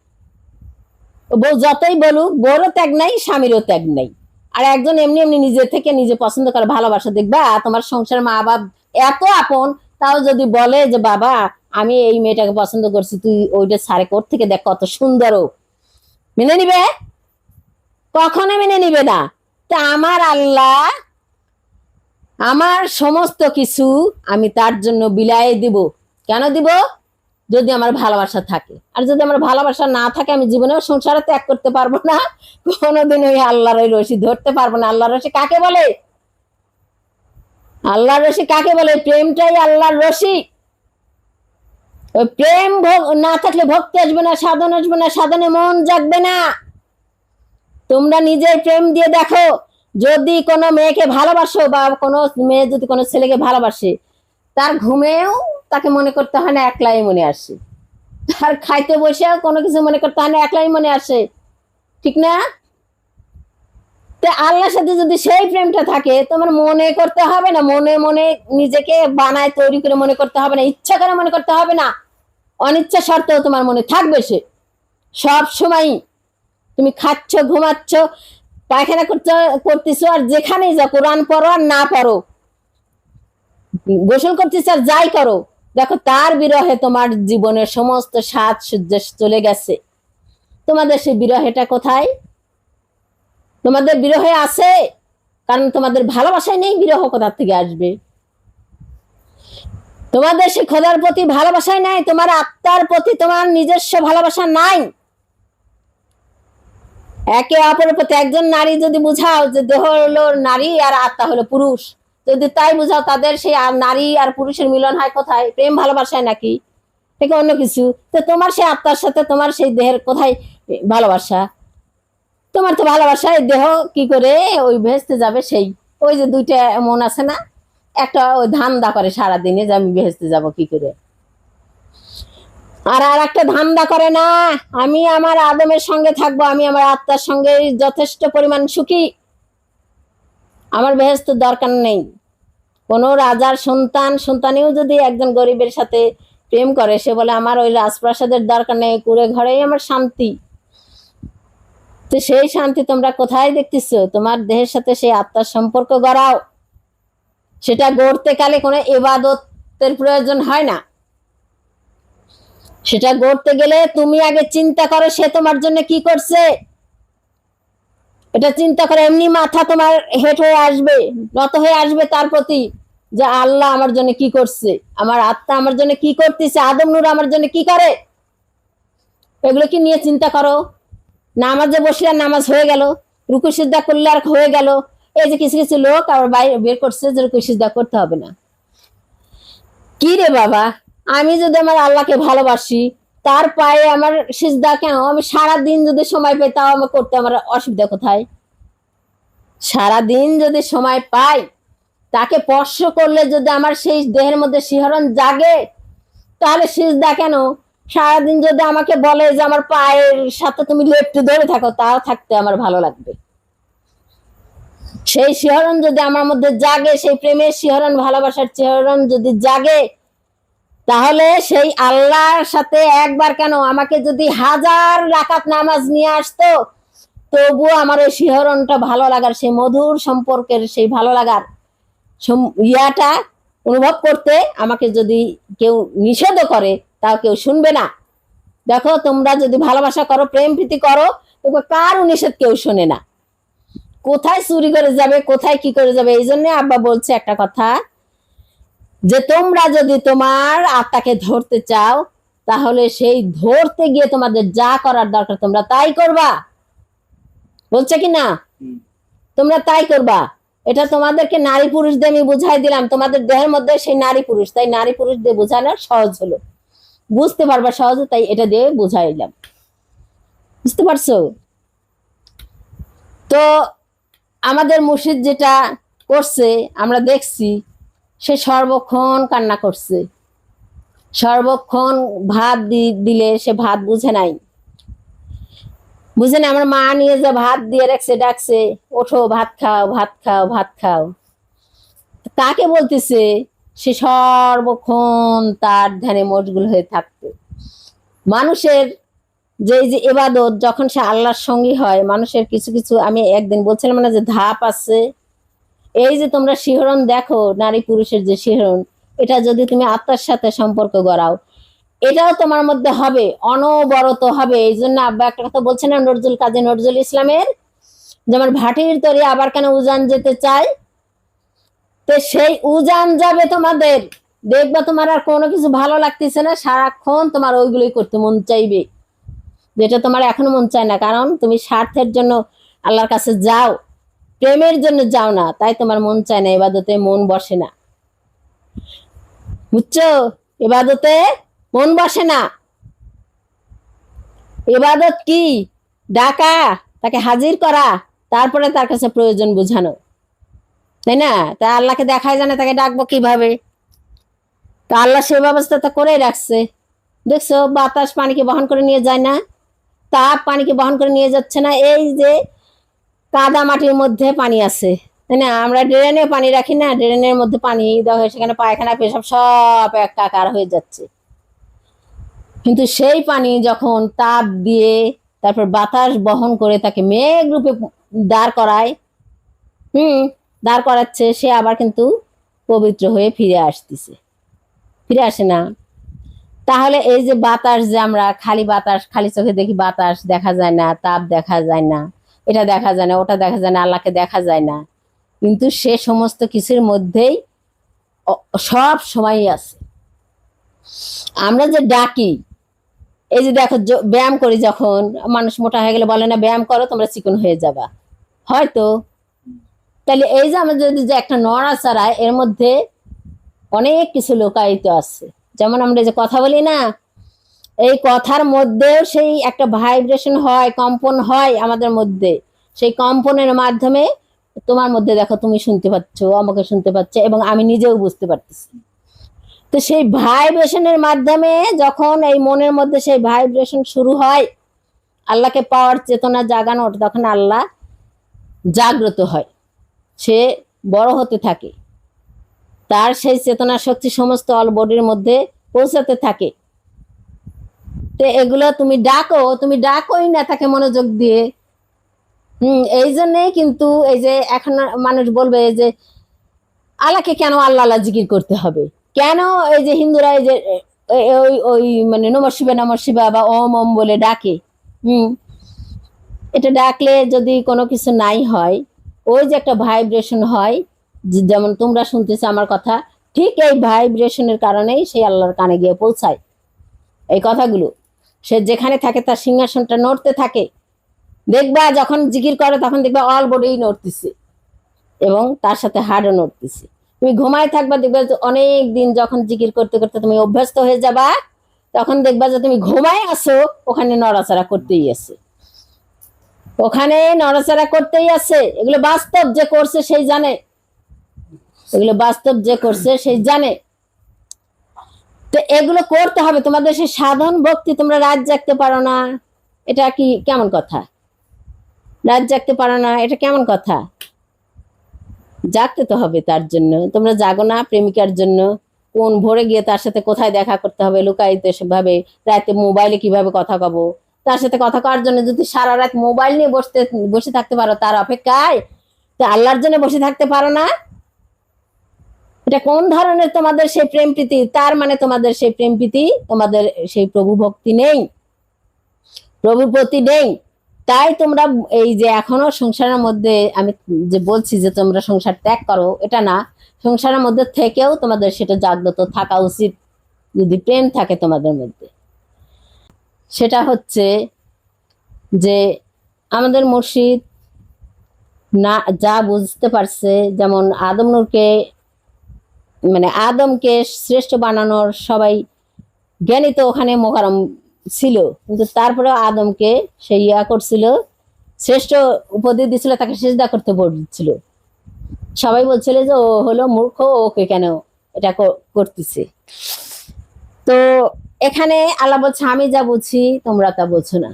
A: বউ যতই বলুক, বউরও ত্যাগ নাই, স্বামীরও ত্যাগ নাই। আর একজন এমনি এমনি নিজে থেকে নিজে পছন্দ করে ভালোবাসা, দেখবা তোমার সংসার মা বাপ এত আপন, তাও যদি বলে যে বাবা আমি এই মেয়েটাকে পছন্দ করছি, তুই ওইটা সারে কোর থেকে দেখ কত সুন্দর, মেনে নিবে? কখনো মেনে নিবে না। তা আমার আল্লাহ আমার সমস্ত কিছু আমি তার জন্য বিলায় দিব। কেন দিব? যদি আমার ভালোবাসা থাকে। আর যদি আমার ভালোবাসা না থাকে, আমি জীবনেও সংসারে ত্যাগ করতে পারবো না, কোনোদিন ওই আল্লাহর ওই রশি ধরতে পারবো না। আল্লাহর রশি কাকে বলে? আল্লাহর রশি কাকে বলে? প্রেমটাই আল্লাহর রশি। ওই প্রেম না থাকলে ভক্তি আসবে না, সাধন আসবে না, সাধনে মন জাগবে না। তোমরা নিজের প্রেম দিয়ে দেখো, যদি কোনো মেয়েকে ভালোবাসো বা কোনো মেয়ে যদি কোনো ছেলেকে ভালোবাসে, তার ঘুমেও তাকে মনে করতে হয় না, একলাই মনে আসে। তার খাইতে বসেও কোনো কিছু মনে করতে হয় না, একলাই মনে আসে, ঠিক না? তো আল্লাহর সাথে যদি সেই প্রেমটা থাকে, তোমার মনে করতে হবে না, মনে মনে নিজেকে বানায় তৈরি করে মনে করতে হবে না, ইচ্ছা করে মনে করতে হবে না, অনিচ্ছা সত্ত্বেও তোমার মনে থাকবে সে সব সময়। তুমি খাচ্ছ, ঘুমাচ্ছ, পায়খানা করতেছো, আর যেখানেই যাও, কোরআন পড়ো আর না পড়ো, গোসল করতেছো আর যাই করো, দেখো তার বিরহে তোমার জীবনের সমস্ত স্বাদ সূর্য চলে গেছে। তোমাদের সেই বিরহেটা কোথায়? তোমাদের বিরহে আছে, কারণ তোমাদের ভালোবাসায় নেই, বিরহ কোথা থেকে আসবে? তোমাদের সে খোদার প্রতি ভালোবাসাই নাই, তোমার আত্মার প্রতি তোমার নিজস্ব ভালোবাসা নাই। একে অপরের প্রতি, একজন নারী যদি বুঝাও যে দেহ হলো নারী আর আত্মা হলো পুরুষ, যদি তাই বুঝাও, তাদের সেই নারী আর পুরুষের মিলন হয় কোথায়? প্রেম ভালোবাসায় নাকি থেকে অন্য কিছু? তো তোমার সেই আত্মার সাথে তোমার সেই দেহের কোথায় ভালোবাসা? তোমার তো ভালোবাসা, এই দেহ কি করে ওই ভেস্তে যাবে? সেই ওই যে দুইটা মন আছে না, একটা ওই ধান্দা করে সারাদিনে যে আমি ভেস্তে যাব কি করে, আর আর একটা ধান্দা করে না আমি আমার আদমের সঙ্গে থাকবো, আমি আমার আত্মার সঙ্গে যথেষ্ট পরিমাণ সুখী, আমার বেহেস্তের দরকার নেই। কোন রাজার সন্তানেও যদি একজন গরিবের সাথে প্রেম করে, সে বলে আমার ওই রাজপ্রাসাদের দরকার নেই, কুড়ে ঘরেই আমার শান্তি। তো সেই শান্তি তোমরা কোথায় দেখতেছ? তোমার দেহের সাথে সেই আত্মার সম্পর্ক গড়াও। সেটা গড়তে কালে কোনো ইবাদতের প্রয়োজন হয় না। সেটা গড়তে গেলে তুমি আগে চিন্তা করো সে তোমার জন্য কি করছে। এটা চিন্তা করে এমনি মাথা তোমার হেট হয়ে আসবে, নত হয়ে আসবে তার প্রতি, যে আল্লাহ আমার জন্য কি করছে, আমার আত্মা আমার জন্য কি করতেছে, আদম নূর আমার জন্য কি করে। এগুলো কি নিয়ে চিন্তা করো। নামাজে বসলে আর নামাজ হয়ে গেল, রুকু সিজদা করলে আর হয়ে গেল। এই যে কিছু কিছু লোক আবার বাইরে বের করছে যে রুকু সিজদা করতে হবে না। কি রে বাবা, আমি যদি আমার আল্লাহকে ভালোবাসি, তার পায়ে আমার সিজদা কেন? আমি সারাদিন যদি সময় পাই তাও আমার করতে আমার অসুবিধা কোথায়? সারাদিন যদি সময় পাই, তাকে স্পর্শ করলে যদি আমার সেই দেহের মধ্যে শিহরণ জাগে, তাহলে সিজদা কেন? সারাদিন যদি আমাকে বলে যে আমার পায়ের সাথে তুমি লেপ্টে ধরে থাকো, তাও থাকতে আমার ভালো লাগবে। সেই শিহরণ যদি আমার মধ্যে জাগে, সেই প্রেমের শিহরণ, ভালোবাসার শিহরণ যদি জাগে, তাহলে সেই আল্লাহর সাথে একবার কেন, আমাকে যদি 1000 রাকাত নামাজ নিয়ে আসতো, তবুও আমার ওই শিহরণটা, ভালো লাগার সেই মধুর সম্পর্কের সেই ভালো লাগার ইয়াটা অনুভব করতে আমাকে যদি কেউ নিষেধ করে, তাও কেউ শুনবে না। দেখো, তোমরা যদি ভালোবাসা করো, প্রেম প্রীতি করো, তোকে কারো নিষেধ কেউ শোনে না। কোথায় চুরি করে যাবে, কোথায় কি করে যাবে। এই জন্য আব্বা বলছে একটা কথা, যে তোমরা যদি তোমার আত্মাকে ধরতে চাও, তাহলে সেই ধরতে গিয়ে তোমাদের যা করার দরকার তোমরা তাই করবা। বলছে কি না? তোমরা তাই করবা। এটা তোমাদেরকে নারী পুরুষ দিয়ে আমি বুঝাই দিলাম। তোমাদের দেহের মধ্যে সেই নারী পুরুষ, তাই নারী পুরুষ দিয়ে বোঝানো সহজ হলো, বুঝতে পারবা সহজে, তাই এটা দিয়ে বুঝাইলাম। বুঝতে পারছো? তো আমাদের মুর্শিদ যেটা করছে আমরা দেখছি, সে সর্বক্ষণ কান্না করছে, সর্বক্ষণ ভাত দিলে সে ভাত বুঝে নাই, বুঝে না। আমার মা নিয়ে যে ভাত দিয়ে রাখছে, ডাকছে ওঠো ভাত খাও, ভাত খাও, ভাত খাও। কাকে বলতেছে? সে সর্বক্ষণ তার ধ্যানে মশগুল হয়ে থাকতো। মানুষের যে ইবাদত যখন সে আল্লাহর সঙ্গী হয়, মানুষের কিছু কিছু, আমি একদিন বলছিলাম না যে ধাপ আছে। এই যে তোমরা শিহরণ দেখো, নারী পুরুষের যে শিহরণ, এটা যদি তুমি আত্মার সাথে সম্পর্ক গড়াও, এটাও তোমার মধ্যে হবে, অনবরত হবে। এই জন্য আব্বা একটা কথা বলছে না, কাজী নজরুল ইসলামের, যেমন ভাটির তরে আবার কেন উজান যেতে চায়। তো সেই উজান যাবে তোমাদের, দেখবা তোমার আর কোনো কিছু ভালো লাগতেছে না, সারাক্ষণ তোমার ওইগুলোই করতে মন চাইবে, যেটা তোমার এখনো মন চায় না। কারণ তুমি স্বার্থের জন্য আল্লাহর কাছে যাও, প্রেমের জন্য যাও না, তাই তোমার মন চায় না, ইবাদতে মন বসে না। বুঝছো? ইবাদতে মন বসে না। ইবাদত কি? ডাকা, তাকে হাজির করা, তারপরে তার কাছে প্রয়োজন বোঝানো, তাই না? তা আল্লাহকে দেখাই জানে, তাকে ডাকবো কিভাবে? তা আল্লাহ সে ব্যবস্থা তো করেই রাখছে। দেখছো, বাতাস পানিকে বহন করে নিয়ে যায় না, তাপ পানিকে বহন করে নিয়ে যাচ্ছে না। এই যে কাদা মাটির মধ্যে পানি আছে, তাই না? আমরা ড্রেনে পানি রাখি না, ড্রেনের মধ্যে পানি দেওয়া হয়, সেখানে পায়খানা পেশাব সব একাকার হয়ে যাচ্ছে। কিন্তু সেই পানি যখন তাপ দিয়ে তারপর বাতাস বহন করে তাকে মেঘ রূপে দাঁড় করায়, দাঁড় করাচ্ছে, সে আবার কিন্তু পবিত্র হয়ে ফিরে আসতেছে, ফিরে আসে না? তাহলে এই যে বাতাস, যে আমরা খালি বাতাস, খালি চোখে দেখি, বাতাস দেখা যায় না, তাপ দেখা যায় না, এটা দেখা যায় না, ওটা দেখা যায় না, আল্লাহকে দেখা যায় না, কিন্তু সে সমস্ত কিছুর মধ্যেই সব সময়ই আছে। আমরা যে ডাকি, এই যে দেখো ব্যায়াম করি, যখন মানুষ মোটা হয়ে গেলে বলে না ব্যায়াম করো তোমরা চিকন হয়ে যাবা, হয়তো। তাহলে এই যে আমাদের যে একটা নড়াচড়া, এর মধ্যে অনেক কিছু লুকায়িত আছে। যেমন আমরা যে কথা বলি না, এই কথার মধ্যেও সেই একটা ভাইব্রেশন হয়, কম্পন হয় আমাদের মধ্যে। সেই কম্পনের মাধ্যমে তোমার মধ্যে দেখো তুমি শুনতে পাচ্ছ, আমাকে শুনতে পাচ্ছে, এবং আমি নিজেও বুঝতে পারতেছি। তো সেই ভাইব্রেশনের মাধ্যমে যখন এই মনের মধ্যে সেই ভাইব্রেশন শুরু হয়, আল্লাহকে পাওয়ার চেতনা জাগানোর, তখন আল্লাহ জাগ্রত হয়, সে বড় হতে থাকে, তার সেই চেতনা শক্তি সমস্ত অল বডির মধ্যে পৌঁছাতে থাকে। তো এগুলো তুমি ডাকো, তুমি ডাকোই না তাকে মনোযোগ দিয়ে। এই জন্যে কিন্তু এই যে এখন মানুষ বলবে যে আল্লাহকে কেন আল্লাহ আল্লাহ জিকির করতে হবে, কেন এই যে হিন্দুরা এই যে ওই ওই মানে নমঃ শিবা বা ওম ওম বলে ডাকে। এটা ডাকলে যদি কোনো কিছু নাই হয়, ওই যে একটা ভাইব্রেশন হয়, যেমন তোমরা শুনতেছো আমার কথা, ঠিক এই ভাইব্রেশনের কারণেই সেই আল্লাহর কানে গিয়ে পৌঁছায় এই কথাগুলো। সে যেখানে থাকে তার সিংহাসনটা নড়তে থাকে। দেখবা যখন জিকির করে তখন দেখবা অল বডি নড়তেছে, এবং তার সাথে হাড়ও নড়তেছে। তুমি ঘুমায় থাকবা, দেখবা অনেক দিন যখন জিকির করতে করতে তুমি অভ্যস্ত হয়ে যাবা, তখন দেখবা যে তুমি ঘুমায় আসো, ওখানে নড়াচড়া করতেই আছে, ওখানে নড়াচড়া করতেই আছে। এগুলো বাস্তব, যে করছে সেই জানে, এগুলো বাস্তব, যে করছে সেই জানে। তো এগুলো করতে হবে তোমাদের। সেই সাধন ভক্তি, তোমরা রাত জাগতে পারো না, এটা কি কেমন কথা? রাত জাগতে পারো না, এটা কেমন কথা? জাগতে তো হবে, তার জন্য তোমরা জাগো না প্রেমিকার জন্য। কোন ভোরে গিয়ে তার সাথে কোথায় দেখা করতে হবে, লুকায়িত ভাবে রাতে মোবাইলে কিভাবে কথা কব, তার সাথে কথা কওয়ার জন্য যদি সারা রাত মোবাইল নিয়ে বসে থাকতে পারো তার অপেক্ষায়, তো আল্লাহর জন্য বসে থাকতে পারো না? এটা কোন ধরনের তোমাদের সেই প্রেম প্রীতি? তার মানে তোমাদের সেই প্রেম প্রীতি, তোমাদের সেই প্রভু ভক্তি নেই, প্রভুর প্রতি নেই। তাই তোমরা এই যে এখনো সংসারের মধ্যে, আমি যে বলছি যে তোমরা সংসার ত্যাগ করো, এটা না, সংসারের মধ্যে থেকেও তোমাদের সেটা জাগ্রত থাকা উচিত, যদি প্রেম থাকে তোমাদের মধ্যে। সেটা হচ্ছে যে আমাদের মুর্শিদ না যা বুঝতে পারছে, যেমন আদম নূরকে মানে আদমকে শ্রেষ্ঠ বানানোর সবাই জ্ঞানী তো ওখানে মোকারম ছিল, কিন্তু তারপরে আদমকে সে করছিল, শ্রেষ্ঠ উপাধি দিছিল, তাকে সেজদা করতে বলছিল। সবাই বলছিল যে ও হলো মূর্খ, ওকে কেন এটা করতেছে। তো এখানে আল্লাহ বলছে আমি যা বুঝি তোমরা তা বোঝো না।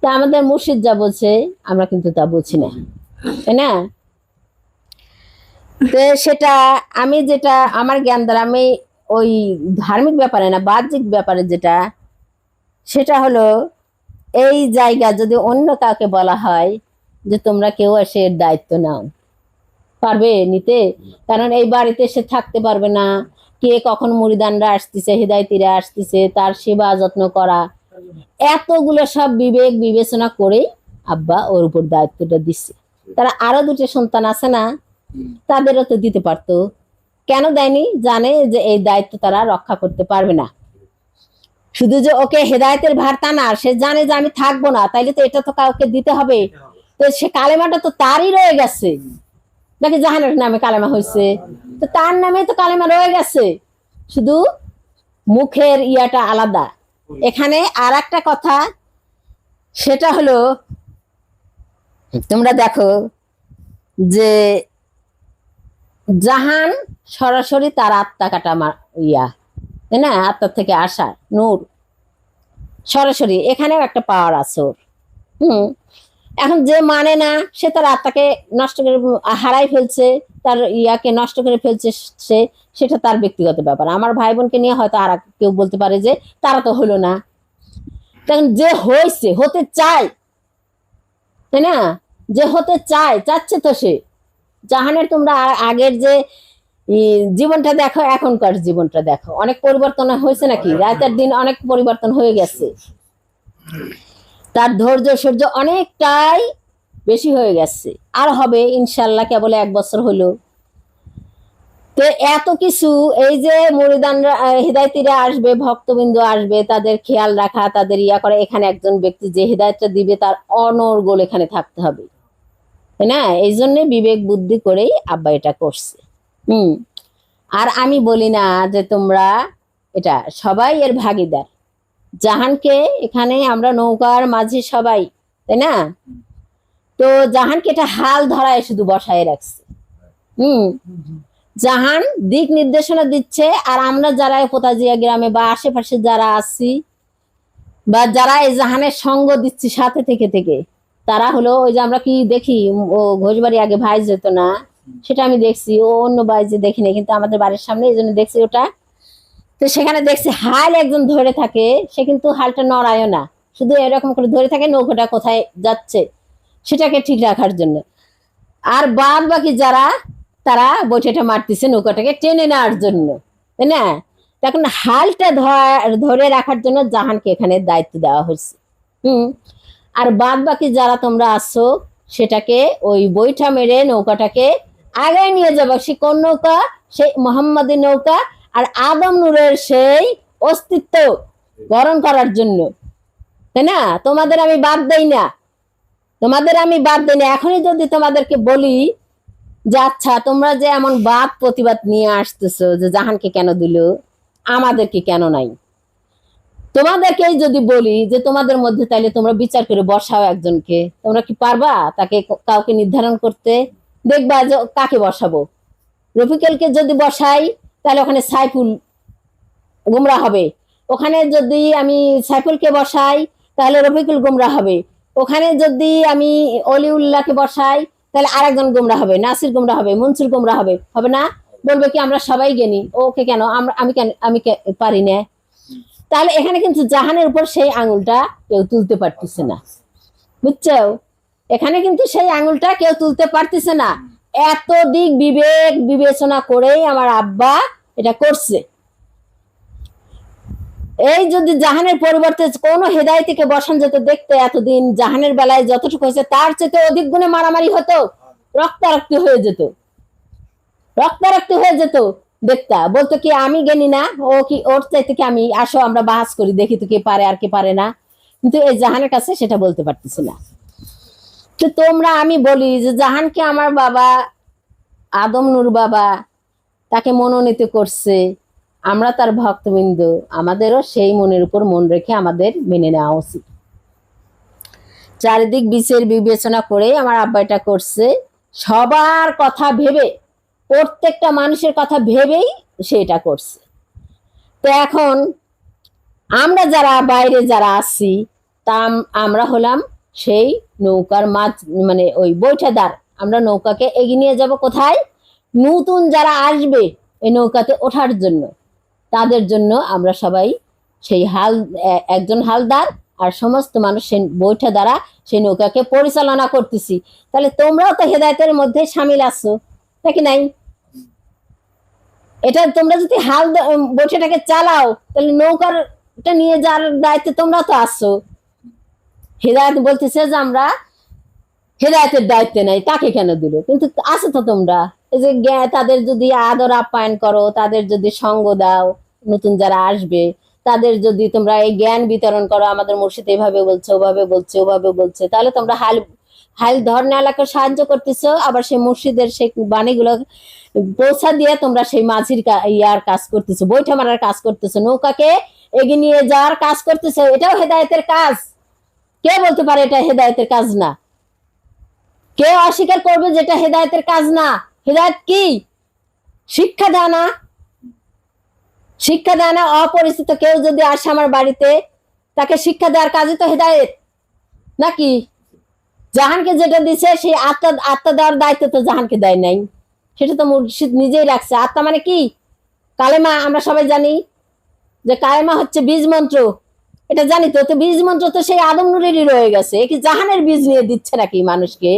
A: তা আমাদের মুর্শিদ যা বলছে আমরা কিন্তু তা বুঝি না, তাই না? তো সেটা আমি যেটা আমার জ্ঞান দ্বারা আমি ওই ধার্মিক ব্যাপারে না, বাহ্যিক ব্যাপারে যেটা, সেটা হলো এই জায়গা যদি অন্য কাউকে বলা হয় যে তোমরা কেউ এসে এর দায়িত্ব নাও, পারবে নিতে? কারণ এই বাড়িতে সে থাকতে পারবে না, কে কখন মুরিদানরা আসতেছে, হিদায়তীরা আসতেছে, তার সেবা যত্ন করা, এতগুলো সব বিবেক বিবেচনা করে আব্বা ওর উপর দায়িত্বটা দিচ্ছে। তারা আরো দুটো সন্তান আছে না, তাদেরও তো দিতে পারতো, কেন দেয়নি? জানে যে এই দায়িত্ব তারা রক্ষা করতে পারবে না। শুধু যে ওকে হেদায়েতের ভার তা না, সে জানে যে আমি থাকবো না, তাইলে তো এটা তো কাউকে দিতে হবে। তো সে কালেমাটা তো তারই রয়ে গেছে, নাকি জাহানের নামে কালেমা হয়েছে, তো তার নামে তো কালেমা রয়ে গেছে, শুধু মুখের ইয়াটা আলাদা। এখানে আর একটা কথা, সেটা হলো তোমরা দেখো যে জাহান সরাসরি তার আত্মা কাটা ইয়া, তাই না? আত্মার থেকে আসা নূর সরাসরি, এখানেও একটা পাওয়ার আছে ওর। এখন যে মানে না, সে তার আত্মাকে নষ্ট করে হারাই ফেলছে, তার ইয়াকে নষ্ট করে ফেলছে, সেটা তার ব্যক্তিগত ব্যাপার। আমার ভাই বোনকে নিয়ে হয়তো আর কেউ বলতে পারে যে তারা তো হলো না, তখন যে হয়েছে, হতে চায়, তাই না? যে হতে চায়, চাচ্ছে তো সে। জাহানের তোমরা আগের যে জীবনটা দেখো, এখনকার জীবনটা দেখো, অনেক পরিবর্তন হয়েছে নাকি? রাতের দিন অনেক পরিবর্তন হয়ে গেছে, তার ধৈর্য সহ্য অনেকটাই বেশি হয়ে গেছে, আর হবে ইনশাল্লাহ, কেবল 1 বছর হলো। তো এত কিছু, এই যে মুরিদানরা হিদায়তীরা আসবে, ভক্তবৃন্দ আসবে, তাদের খেয়াল রাখা, তাদের ইয়া করে, এখানে একজন ব্যক্তি যে হিদায়তটা দিবে তার অনর্গল এখানে থাকতে হবে, তাই না? এই জন্য বিবেক বুদ্ধি করেই আব্বা এটা করছে। আর আমি বলি না যে তোমরা এটা, সবাই এর ভাগিদার। জাহানকে এখানে আমরা নৌকার মাঝি সবাই, তাই না? তো জাহানকে এটা হাল ধরায় শুধু বসায় রাখছে। জাহান দিক নির্দেশনা দিচ্ছে, আর আমরা যারা পোতাজিয়া গ্রামে বা আশেপাশে যারা আছি, বা যারা এই জাহানের সঙ্গ দিচ্ছি সাথে থেকে থেকে, তারা হলো ওই যে আমরা কি দেখি, ও ঘোষবাড়ি আগে ভাই যেত না, সেটা আমি দেখছি, ও অন্য ভাই যে দেখিনি, কিন্তু আমাদের বাড়ির সামনে এই জন্য দেখছি ওটা। তো সেখানে দেখছি হাল একজন ধরে থাকে, সে কিন্তু হালটা নড়ায়ও না, শুধু এরকম করে ধরে থাকে নৌকাটা কোথায় যাচ্ছে সেটাকে ঠিক রাখার জন্য। আর বাদ বাকি যারা, তারা বইটাটা মারতেছে নৌকাটাকে টেনে নেওয়ার জন্য, তাই না? তখন হালটা ধরে রাখার জন্য জাহানকে এখানে দায়িত্ব দেওয়া হয়েছে। আর বাদ বাকি যারা তোমরা আসছো, সেটাকে ওই বইটা মেরে নৌকাটাকে আগায় নিয়ে যাবো। সে কোন নৌকা? সেই মোহাম্মদী নৌকা, আর আদম নূরের সেই অস্তিত্ব বরণ করার জন্য, তাই না? তোমাদের আমি বাদ দেই না, তোমাদের আমি বাদ দেই না। এখনই যদি তোমাদেরকে বলি যে আচ্ছা, তোমরা যে এমন বাদ প্রতিবাদ নিয়ে আসতেছো যে জাহানকে কেন দিল, আমাদেরকে কেন নাই, তোমাদেরকেই যদি বলি যে তোমাদের মধ্যে, তাইলে তোমরা বিচার করে বসাও একজনকে, তোমরা কি পারবা তাকে কাউকে নির্ধারণ করতে? দেখবা যে কাকে বসাবো। রফিকুলকে যদি বসাই, তাহলে ওখানে সাইফুল গুমরা হবে। ওখানে যদি আমি সাইফুলকে বসাই, তাহলে রফিকুল গুমরা হবে। ওখানে যদি আমি অলিউল্লাহকে বসাই, তাহলে আরেকজন গুমরা হবে, নাসির গুমরা হবে, মনসুর গুমরা হবে, হবে না? বলবে কি আমরা সবাই জ্ঞানী, ওকে কেন আমি কেন আমি পারি না? তাহলে এখানে কিন্তু জাহানের উপর সেই আঙুলটা কেউ তুলতে পারতেছে না, বুঝছো? এখানে কিন্তু সেই আঙুলটা কেউ তুলতে পারতেছে না। এত দিক বিবেক বিবেচনা করেই আমার আব্বা এটা করছে। এই যদি জাহানের পরিবর্তে কোনো হেদায়েতিকে বসান যেত, দেখতে এতদিন জাহানের বেলায় যতটুকু হয়েছে তার চেয়ে অধিক গুণে মারামারি হতো, রক্তারক্তি হয়ে যেত, রক্তারক্তি হয়ে যেত। দেখতা বলতো কি আমি জ্ঞানী না, ও কি ওর চাইতে কি আমি, আসো আমরা বাহাস করি, দেখি তো কে পারে আর কে পারে না। কিন্তু এই জাহানের কাছে সেটা বলতে পারতেছি না। তো তোমরা, আমি বলি যে জাহানকে আমার বাবা আদম নূর বাবা তাকে মনোনীত করছে, আমরা তার ভক্তবৃন্দ, আমাদেরও সেই মনের উপর মন রেখে আমাদের মেনে নেওয়া উচিত। চারিদিক বিচার বিবেচনা করে আমার আব্বা এটা করছে, সবার কথা ভেবে, প্রত্যেকটা মানুষের কথা ভেবেই সে এটা করছে। তো এখন আমরা যারা বাইরে যারা আছি, তা আমরা হলাম সেই নৌকার মাছ, মানে ওই বৈঠাদার। আমরা নৌকাকে এগিয়ে নিয়ে যাব কোথায়? নতুন যারা আসবে এই নৌকাতে ওঠার জন্য, তাদের জন্য আমরা সবাই সেই একজন হালদার আর সমস্ত মানুষ সেই বৈঠা দ্বারা সেই নৌকাকে পরিচালনা করতেছি। তাহলে তোমরাও তো হেদায়েতের মধ্যে সামিল আছো, নাকি নাই? এটা তোমরা যদি বৈঠাটাকে চালাও, তাহলে নৌকারটা নিয়ে যাওয়ার দায়িত্বে তোমরা তো আসছো। হেদায়েত বলতেছে যে আমরা হেদায়েতের দায়িত্বে নাই, তাকে কেন দিল? কিন্তু আছে তো তোমরা। এই যে তাদের যদি আদর আপ্যায়ন করো, তাদের যদি সঙ্গ দাও, নতুন যারা আসবে তাদের যদি তোমরা এই জ্ঞান বিতরণ করো, আমাদের মুর্শিদ এইভাবে বলছে, ওভাবে বলছে, ওভাবে বলছে, তাহলে তোমরা হাল ধর্ণা এলাকার সাহায্য করতেছো। আবার সেই মুর্শিদের সেই বাণীগুলো পৌঁছা দিয়ে তোমরা সেই মাঝির ইয়ার কাজ করতেছো, বৈঠা মারার কাজ করতেছো, নৌকাকে এগিয়ে নিয়ে যাওয়ার কাজ করতেছো। এটাও হেদায়েতের কাজ। কে বলতে পারে এটা হেদায়েতের কাজ না? কেউ অস্বীকার করবে যেটা হেদায়েতের কাজ না? হেদায়েত কি? শিক্ষা দেয় না, শিক্ষা দেয় না। অপরিচিত কেউ যদি আসে আমার বাড়িতে, তাকে শিক্ষা দেওয়ার কাজই তো হেদায়েত, নাকি? জাহানকে যেটা দিছে সেই আত্মা দেওয়ার দায়িত্ব তো জাহানকে দেয় নাই, সেটা তো মুর্শিদ নিজেই রাখছে। আত্মা মানে কি? কালেমা। আমরা সবাই জানি যে কালেমা হচ্ছে বীজ মন্ত্র, এটা জানি তো। তো বীজ মন্ত্র তো সেই আদম নূরেরই রয়ে গেছে। কি জাহানের বীজ নিয়ে দিচ্ছে নাকি মানুষকে?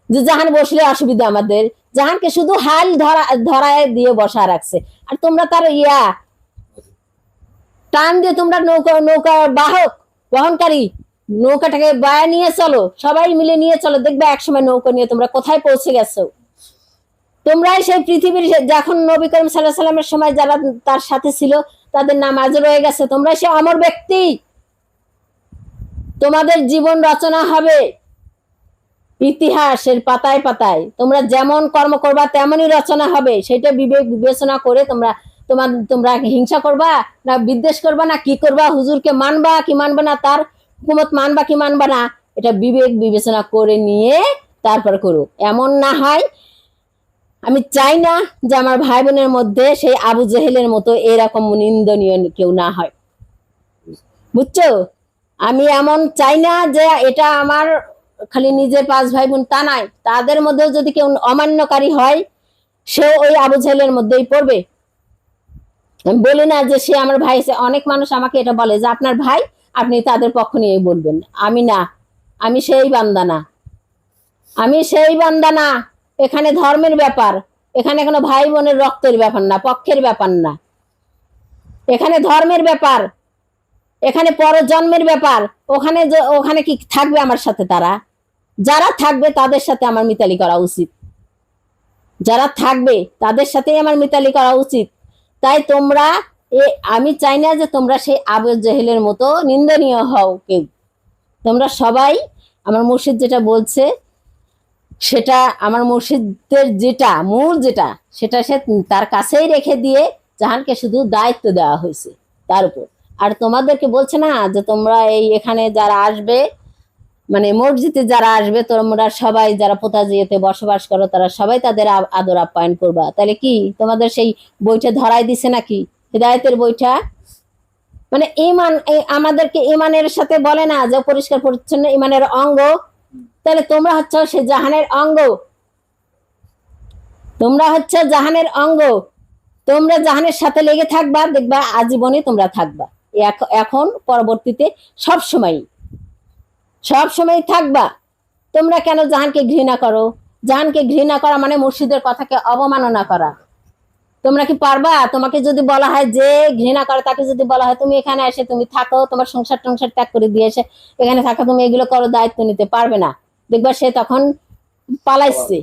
A: যে জাহান বসলে অসুবিধা আমাদের? জাহানকে শুধু হাল ধরায় দিয়ে বসা রাখছে, আর তোমরা তার টান দিয়ে তোমরা নৌকা বহনকারী নৌকাটাকে বায়া নিয়ে চলো, সবাই মিলে নিয়ে চলো, দেখবে একসময় নৌকা নিয়ে তোমরা কোথায় পৌঁছে গেছো। তোমরাই সেই পৃথিবীর যখন নবী করিম সাল্লাল্লাহু আলাইহি সাল্লামের সময় যারা তার সাথে ছিল তাদের নাম আজ রয়ে গেছে, তোমরা সে অমর ব্যক্তি। তোমাদের জীবন রচনা হবে ইতিহাসের পাতায় পাতায়। তোমরা যেমন কর্ম করবা তেমনই রচনা হবে। সেটা বিবেক বিবেচনা করে তোমরা হিংসা করবা না বিদ্বেষ করবা না কি করবা, হুজুরকে মানবা কি মানবা না, তার হুকুমত মানবা কি মানবা না, এটা বিবেক বিবেচনা করে নিয়ে তারপর করো। এমন না হয়, আমি চাই না যে আমার ভাই বোনের মধ্যে সেই আবু জেহেলের মতো এরকম নিন্দনীয় কেউ না হয়, বুঝছো? আমি এমন চাই না যে এটা আমার খালি নিজের 5 ভাই বোন তা নাই, তাদের মধ্যেও যদি কেউ অমান্যকারী হয় সেও ওই আবু জেহেলের মধ্যেই পড়বে। আমি বলি না যে সে আমার ভাই। অনেক মানুষ আমাকে এটা বলে যে আপনার ভাই, আপনি তাদের পক্ষ নিয়ে বলবেন। আমি না, আমি সেই বান্দা না, আমি সেই বান্দা না। এখানে ধর্মের ব্যাপার, এখানে কোনো ভাই বোনের রক্তের ব্যাপার না, পক্ষের ব্যাপার না, এখানে ধর্মের ব্যাপার, এখানে পরজন্মের ব্যাপার। ওখানে ওখানে কি থাকবে আমার সাথে? তারা যারা থাকবে তাদের সাথে আমার মিতালি করা উচিত, যারা থাকবে তাদের সাথেই আমার মিতালি করা উচিত। তাই তোমরা আমি চাই না যে তোমরা সেই আবু জেহেলের মতো নিন্দনীয় হও কেউ। তোমরা সবাই আমার মুর্শিদ যেটা বলছে সেটা, আমার মুর্শিদের যেটা মূল যেটা, সেটা সে তার কাছেই রেখে দিয়ে জাহানকে শুধু দায়িত্ব দেওয়া হয়েছে তার উপর। আর তোমাদেরকে বলছে না যে তোমরা এই এখানে যারা আসবে, মানে মসজিদে যারা আসবে, তোমরা সবাই যারা পোতাজিয়াতে বসবাস করো তারা সবাই তাদের আদর আপ্যায়ন করবা। তাহলে কি তোমাদের সেই বইটা ধরাই দিছে নাকি, হিদায়াতের বইটা? মানে ইমান, আমাদেরকে ইমানের সাথে বলে না যে পরিষ্কার পরিচ্ছন্ন ইমানের অঙ্গ। তাহলে তোমরা হচ্ছে সে জাহানের অঙ্গ, তোমরা হচ্ছে জাহানের অঙ্গ। তোমরা জাহানের সাথে লেগে থাকবা, দেখবা আজীবনই তোমরা থাকবা। এখন পরবর্তীতে সব সময় থাকবা। তোমরা কেন জাহানকে ঘৃণা করো? জাহানকে ঘৃণা করা মানে মুর্শিদের কথাকে অবমাননা করা। তোমরা কি পারবা? তোমাকে যদি বলা হয়, যে ঘৃণা করে তাকে যদি বলা হয় তুমি এখানে এসে তুমি থাকো, তোমার সংসার টংসার ত্যাগ করে দিয়ে এসে এখানে থাকো, তুমি এগুলো করো, দায়িত্ব নিতে পারবে না। দেখবা সে তখন পালাইছে,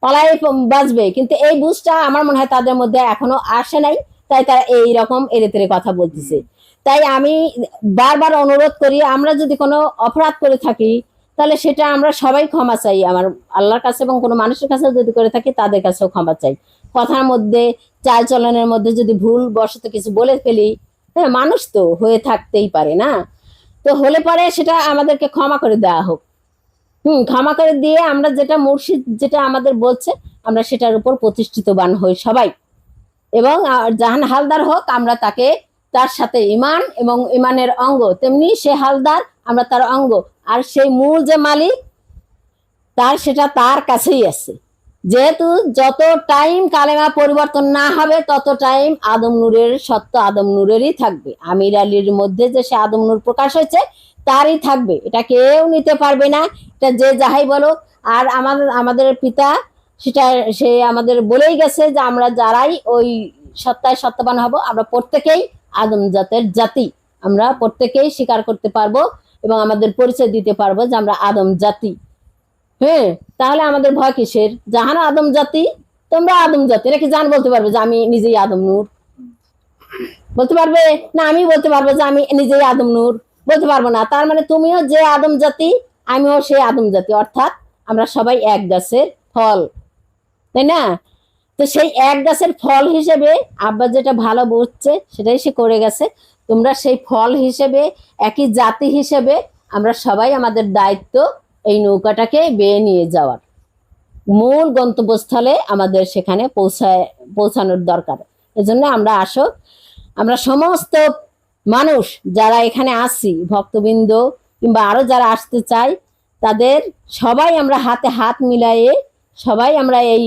A: পালাই বাঁচবে। কিন্তু এই বুঝটা আমার মনে হয় তাদের মধ্যে এখনো আসে নাই, তাই তারা এইরকম এড়েতেড়ে কথা বলতেছে। তাই আমি বারবার অনুরোধ করি, আমরা যদি কোনো অপরাধ করে থাকি তাহলে সেটা আমরা সবাই ক্ষমা চাই আমার আল্লাহর কাছে, এবং কোনো মানুষের কাছে যদি করে থাকি তাদের কাছেও ক্ষমা চাই। কথার মধ্যে, চাল চলনের মধ্যে যদি ভুল বশত কিছু বলে ফেলি, হ্যাঁ মানুষ তো হয়ে থাকতেই পারে না, তো হলে পরে সেটা আমাদেরকে ক্ষমা করে দেওয়া হোক। ক্ষমা করে দিয়ে আমরা যেটা মুর্শিদ যেটা আমাদের বলছে আমরা সেটার উপর প্রতিষ্ঠিতবান হই সবাই। এবং জাহান হালদার হোক, আমরা তাকে তার সাথে ইমান এবং ইমানের অঙ্গ, তেমনি সে হালদার, আমরা তার অঙ্গ। আর সেই মূল যে মালিক তার, সেটা তার কাছেই আছে। যেহেতু যত টাইম কালেমা পরিবর্তন না হবে তত টাইম আদম নূরের সত্য আদম নূরেরই থাকবে। আমির আলীর মধ্যে যে সে আদম নূর প্রকাশ হয়েছে তারই থাকবে, এটা কেউ নিতে পারবে না, এটা যে যাহাই বলো। আর আমাদের পিতা সেটা সে আমাদের বলেই গেছে যে আমরা যারাই ওই সত্তায় সত্যবান হব, আমরা প্রত্যেকেই আদম জাতের জাতি, আমরা প্রত্যেকেই স্বীকার করতে পারবো এবং আমাদের পরিচয় দিতে পারবো যে আমরা আদম জাতি। হ্যাঁ, তাহলে আমাদের ভয় কিসের? জাহান আদম জাতি, তোমরা আদম জাতি, নাকি জান বলতে পারবে যে আমি নিজেই আদম নূর? বলতে পারবে না? আমি বলতে পারবো যে আমি নিজেই আদম নূর? বলতে পারবো না। তার মানে তুমিও যে আদম জাতি, আমিও সেই আদম জাতি, অর্থাৎ আমরা সবাই এক গাছের ফল, তাই না? তো সেই এক গাছের ফল হিসেবে আব্বা যেটা ভালো বুঝছে সেটাই সে করে গেছে। তোমরা সেই ফল হিসেবে, একই জাতি হিসেবে আমরা সবাই আমাদের দায়িত্ব এই নৌকাটাকে বেয়ে নিয়ে যাওয়ার, মূল গন্তব্যস্থলে আমাদের সেখানে পৌঁছানোর দরকার। এজন্য আমরা সমস্ত মানুষ যারা এখানে আসি, ভক্তবৃন্দ কিংবা আরো যারা আসতে চাই, তাদের সবাই আমরা হাতে হাত মিলাইয়ে সবাই আমরা এই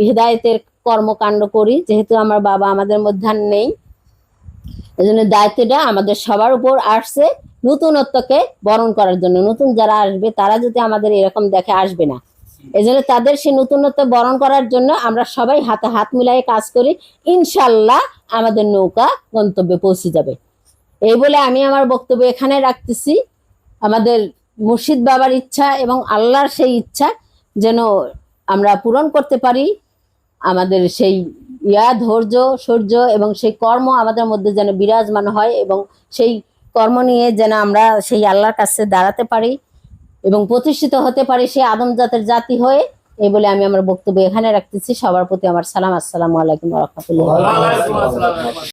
A: হেদায়েতের কর্মকাণ্ড করি। যেহেতু আমার বাবা আমাদের মধ্যে নেই, এজন্য দায়িত্বটা আমাদের সবার উপর আসছে নতুনত্বকে বরণ করার জন্য। নতুন যারা আসবে তারা যদি আমাদের এরকম দেখে আসবে না, এজন্য তাদের সেই নতুনত্ব বরণ করার জন্য আমরা সবাই হাতে হাত মিলাই কাজ করি। ইনশাল্লাহ আমাদের নৌকা গন্তব্যে পৌঁছে যাবে। এই বলে আমি আমার বক্তব্য এখানে রাখতেছি। আমাদের মুর্শিদ বাবার ইচ্ছা এবং আল্লাহর সেই ইচ্ছা যেন আমরা পূরণ করতে পারি, আমাদের সেই ধৈর্য সূর্য এবং সেই কর্ম আমাদের মধ্যে যেন বিরাজমান হয়, এবং সেই কর্ম নিয়ে যেন আমরা সেই আল্লাহর কাছে দাঁড়াতে পারি এবং প্রতিষ্ঠিত হতে পারি সেই আদম জাতের জাতি হয়ে। এই বলে আমি আমার বক্তব্য এখানে রাখতেছি। সবার প্রতি আমার সালাম। আসসালামু আলাইকুম ওয়া রাহমাতুল্লাহি ওয়া বারাকাতুহু।